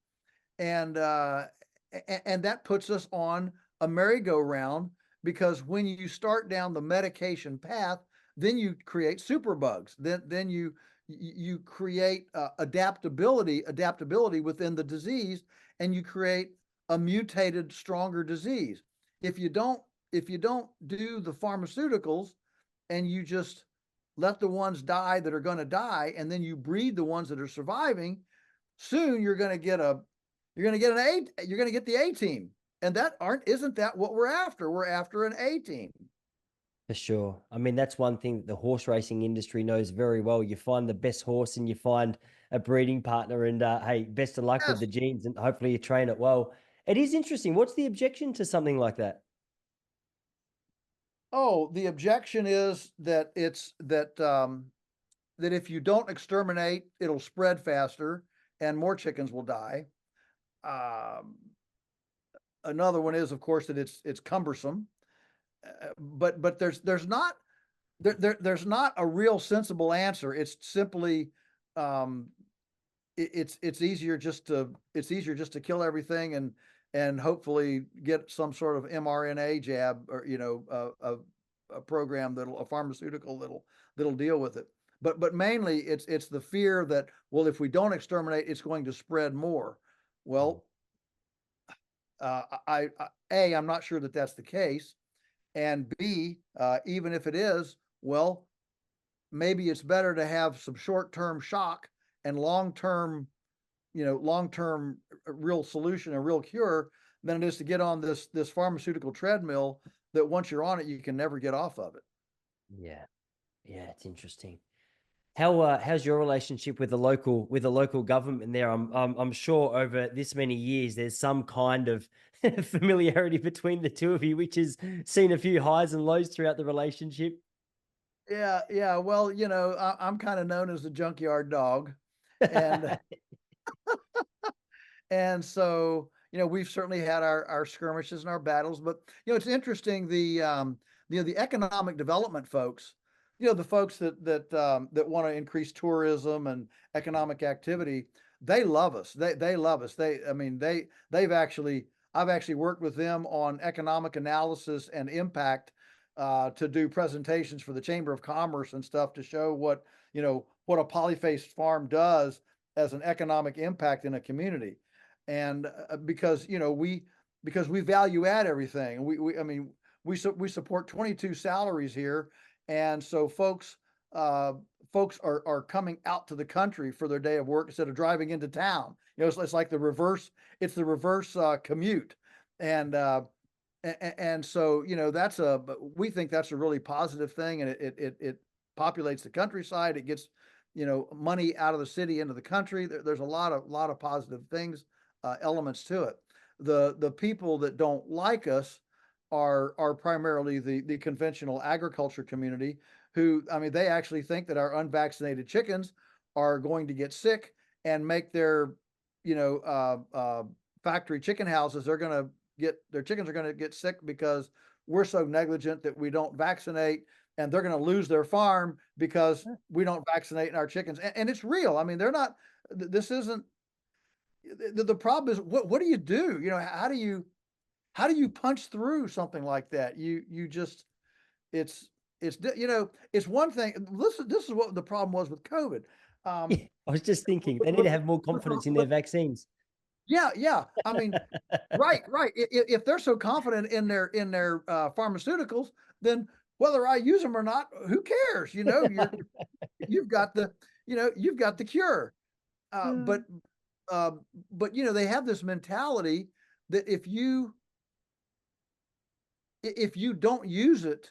B: And that puts us on a merry-go-round, because when you start down the medication path, then you create superbugs. Then you create adaptability within the disease, and you create a mutated, stronger disease. If you don't do the pharmaceuticals, and you just let the ones die that are going to die, and then you breed the ones that are surviving, soon you're going to get the A team. And isn't that what we're after? We're after an A team.
A: For sure. I mean, that's one thing that the horse racing industry knows very well. You find the best horse and you find a breeding partner, and hey, best of luck
B: Yes.
A: with the genes, and hopefully you train it well. It is interesting. What's the objection to something like that?
B: Oh, the objection is that that if you don't exterminate, it'll spread faster and more chickens will die. Another one is, of course, that it's cumbersome. But there's not a real sensible answer. It's simply um, it's easier just to kill everything and hopefully get some sort of mRNA jab, or a program a pharmaceutical that'll deal with it. But mainly it's the fear that, well, if we don't exterminate, it's going to spread more.
A: Mm.
B: Well, I'm not sure that that's the case, and B, even if it is, well, maybe it's better to have some short-term shock and long-term real solution, a real cure, than it is to get on this pharmaceutical treadmill that once you're on it, you can never get off of it.
A: Yeah. Yeah. It's interesting. How's your relationship with the local government there? I'm sure over this many years there's some kind of familiarity between the two of you, which has seen a few highs and lows throughout the relationship.
B: Yeah, yeah. Well, I'm kind of known as the junkyard dog, and so, we've certainly had our skirmishes and our battles, but, it's interesting, the economic development folks, the folks that want to increase tourism and economic activity, they love us. They love us. I mean, I've actually worked with them on economic analysis and impact, to do presentations for the Chamber of Commerce and stuff to show what a Polyface farm does as an economic impact in a community. And because we value add everything. I mean, we support 22 salaries here, and so folks are coming out to the country for their day of work instead of driving into town. It's like the reverse. It's the reverse commute, and so we think that's a really positive thing, and it populates the countryside. It gets money out of the city into the country. There's a lot of positive things, elements to it. The people that don't like us are primarily the conventional agriculture community, who, I mean, they actually think that our unvaccinated chickens are going to get sick and make their factory chicken houses. Their chickens are going to get sick because we're so negligent that we don't vaccinate, and they're going to lose their farm because we don't vaccinate our chickens. And it's real. I mean, this isn't, the problem is, what do you do? How do you punch through something like that? You just, it's, it's one thing. This is what the problem was with COVID.
A: Yeah, I was just thinking they need to have more confidence in their vaccines.
B: Yeah, yeah. I mean, right, right. If they're so confident in their pharmaceuticals, then whether I use them or not, who cares? You've got the cure. Uh, but but they have this mentality that if you don't use it,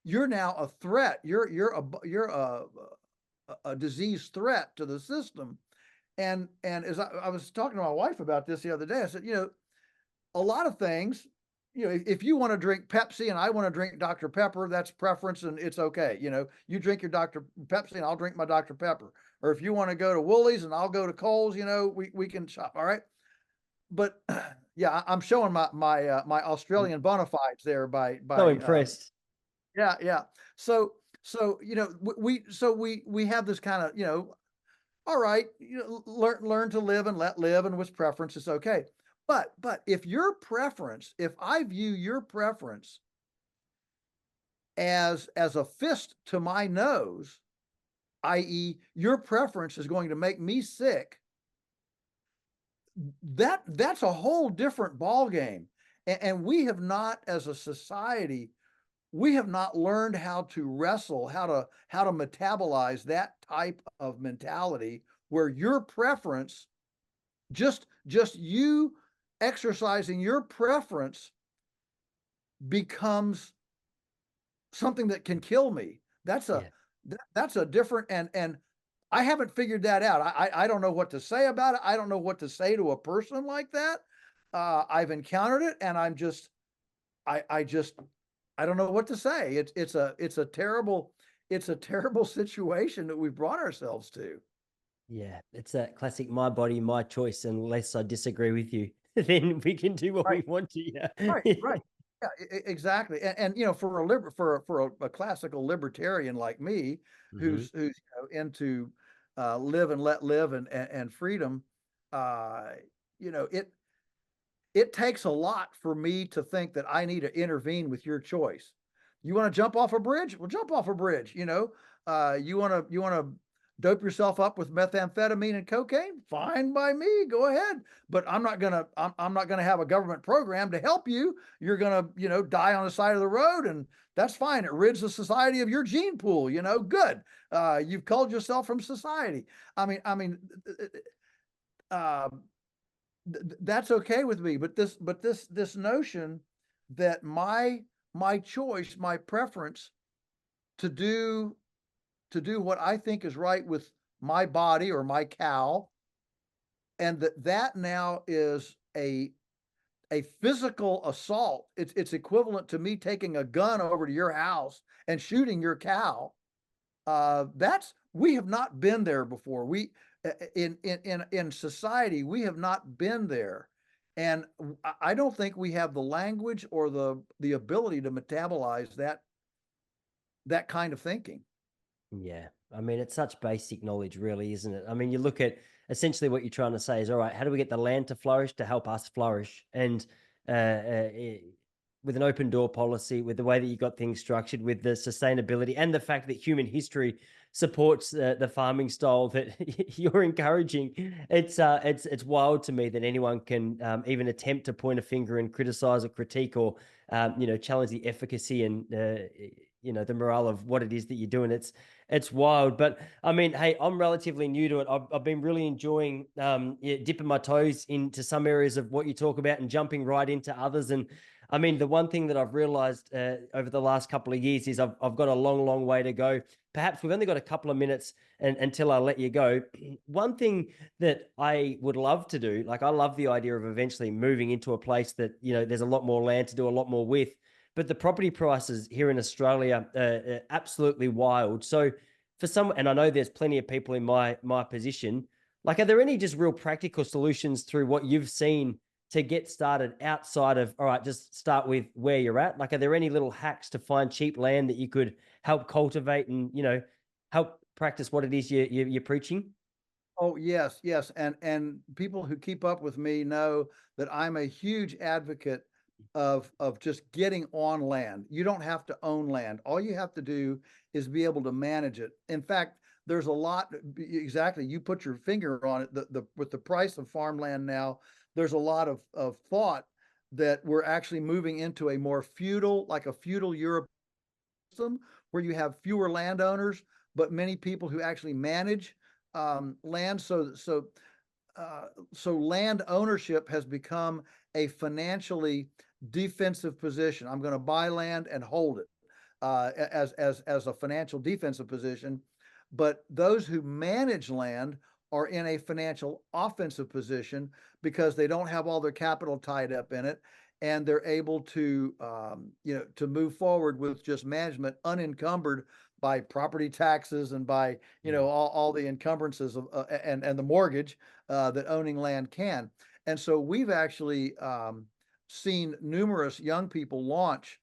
B: you're now a threat. You're a disease threat to the system. And as I was talking to my wife about this the other day, I said, a lot of things, if you want to drink Pepsi and I want to drink Dr. Pepper, that's preference and it's okay. You drink your Dr. Pepsi and I'll drink my Dr. Pepper. Or if you want to go to Woolies and I'll go to Kohl's, we can shop. All right. But yeah, I'm showing my Australian bona fides there
A: So impressed.
B: yeah, yeah. So we have this kind of, all right, learn to live and let live, and with preference, it's okay. But if I view your preference as a fist to my nose, i.e., your preference is going to make me sick, that's a whole different ball game. And we have not, as a society, we have not learned how to wrestle, how to metabolize that type of mentality where your preference, just you exercising your preference, becomes something that can kill me. That's
A: Yeah.
B: a different, and I haven't figured that out. I don't know what to say about it. I don't know what to say to a person like that. I've encountered it, and I don't know what to say. It's a terrible situation that we've brought ourselves to.
A: Yeah, it's that classic "my body, my choice." Unless I disagree with you, then we can do what
B: Right,
A: we want to. Yeah.
B: right, right. Yeah, exactly. And you know, for a classical libertarian like me,
A: Hmm.
B: who's into live and let live and freedom, uh, you know, it takes a lot for me to think that I need to intervene with your choice. You want to jump off a bridge? Well, jump off a bridge. You want to dope yourself up with methamphetamine and cocaine? Fine by me. Go ahead. But I'm not gonna have a government program to help you. You're gonna die on the side of the road, and that's fine. It rids the society of your gene pool. Good. You've culled yourself from society. I mean, uh, that's okay with me. But this notion that my choice, my preference to do what I think is right with my body or my cow, and that now is a physical assault. It's equivalent to me taking a gun over to your house and shooting your cow. That's We have not been there before. We in society we have not been there, and I don't think we have the language or the ability to metabolize that kind of thinking.
A: Yeah. I mean, it's such basic knowledge, really, isn't it? I mean, you look at essentially what you're trying to say is, all right, how do we get the land to flourish to help us flourish? And with an open door policy, with the way that you got things structured, with the sustainability and the fact that human history supports the farming style that you're encouraging, it's wild to me that anyone can even attempt to point a finger and criticize or critique or challenge the efficacy and the morale of what it is that you're doing. It's wild. But I mean, hey, I'm relatively new to it. I've been really enjoying yeah, dipping my toes into some areas of what you talk about and jumping right into others. And I mean, the one thing that I've realized over the last couple of years is I've got a long, long way to go. Perhaps we've only got a couple of minutes until I let you go. One thing that I would love to do, like I love the idea of eventually moving into a place that, there's a lot more land to do a lot more with, but the property prices here in Australia are absolutely wild. So for some, and I know there's plenty of people in my position, like, are there any just real practical solutions through what you've seen to get started outside of, all right, just start with where you're at? Like, are there any little hacks to find cheap land that you could help cultivate and, help practice what it is you're preaching?
B: Oh, yes, yes, and people who keep up with me know that I'm a huge advocate of just getting on land. You don't have to own land. All you have to do is be able to manage it. In fact, there's a lot, exactly, you put your finger on it, with the price of farmland now, there's a lot of thought that we're actually moving into a more feudal, like a feudal Europe system, where you have fewer landowners, but many people who actually manage land. So land ownership has become a financially defensive position. I'm going to buy land and hold it as a financial defensive position. But those who manage land are in a financial offensive position because they don't have all their capital tied up in it, and they're able to to move forward with just management unencumbered by property taxes and by
A: Mm.
B: all the encumbrances of and the mortgage that owning land can. And so we've actually seen numerous young people launch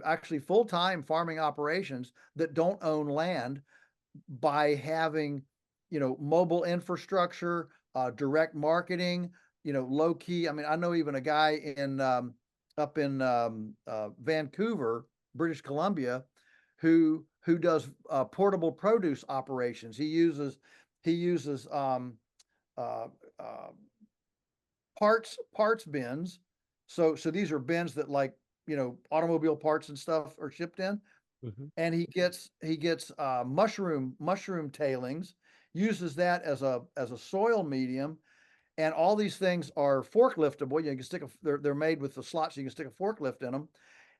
B: actually full-time farming operations that don't own land by having mobile infrastructure, direct marketing, low key. I mean, I know even a guy in up in Vancouver, British Columbia, who does portable produce operations. He uses uh, uh, parts bins. So these are bins that, like, automobile parts and stuff are shipped in,
A: Mhm.
B: and he gets mushroom tailings, uses that as a soil medium, and all these things are forkliftable. You can stick they're made with the slots, so you can stick a forklift in them,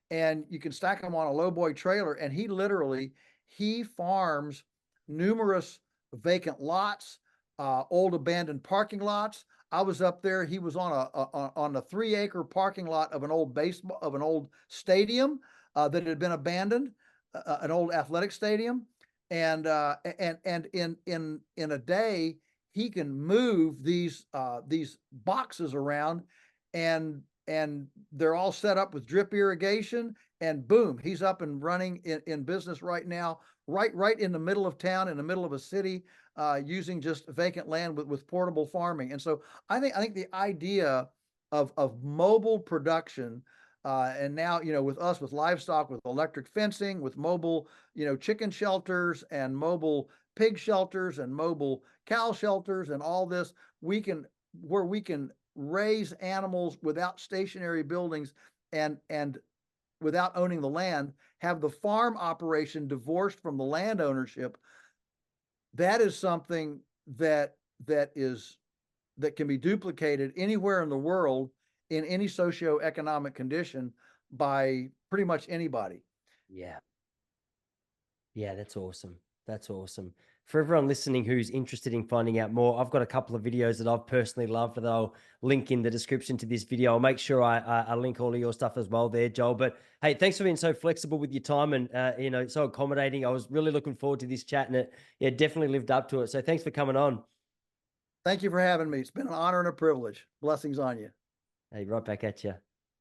B: and you can stack them on a lowboy trailer. And he farms numerous vacant lots, old abandoned parking lots. I was up there. He was on a 3-acre parking lot of an old stadium that had been abandoned, an old athletic stadium. And in a day, he can move these boxes around, and they're all set up with drip irrigation, and boom, he's up and running in business right now, right in the middle of town, in the middle of a city, using just vacant land with portable farming. And so I think the idea of mobile production, and now, with us, with livestock, with electric fencing, with mobile, chicken shelters and mobile pig shelters and mobile cow shelters and all this, we can raise animals without stationary buildings, and without owning the land, have the farm operation divorced from the land ownership. That is something that can be duplicated anywhere in the world in any socioeconomic condition by pretty much anybody.
A: Yeah. Yeah, that's awesome. That's awesome. For everyone listening who's interested in finding out more, I've got a couple of videos that I've personally loved that I'll link in the description to this video. I'll make sure I link all of your stuff as well there, Joel. But hey, thanks for being so flexible with your time and so accommodating. I was really looking forward to this chat, and it definitely lived up to it. So thanks for coming on.
B: Thank you for having me. It's been an honor and a privilege. Blessings on you.
A: Hey, right back at you.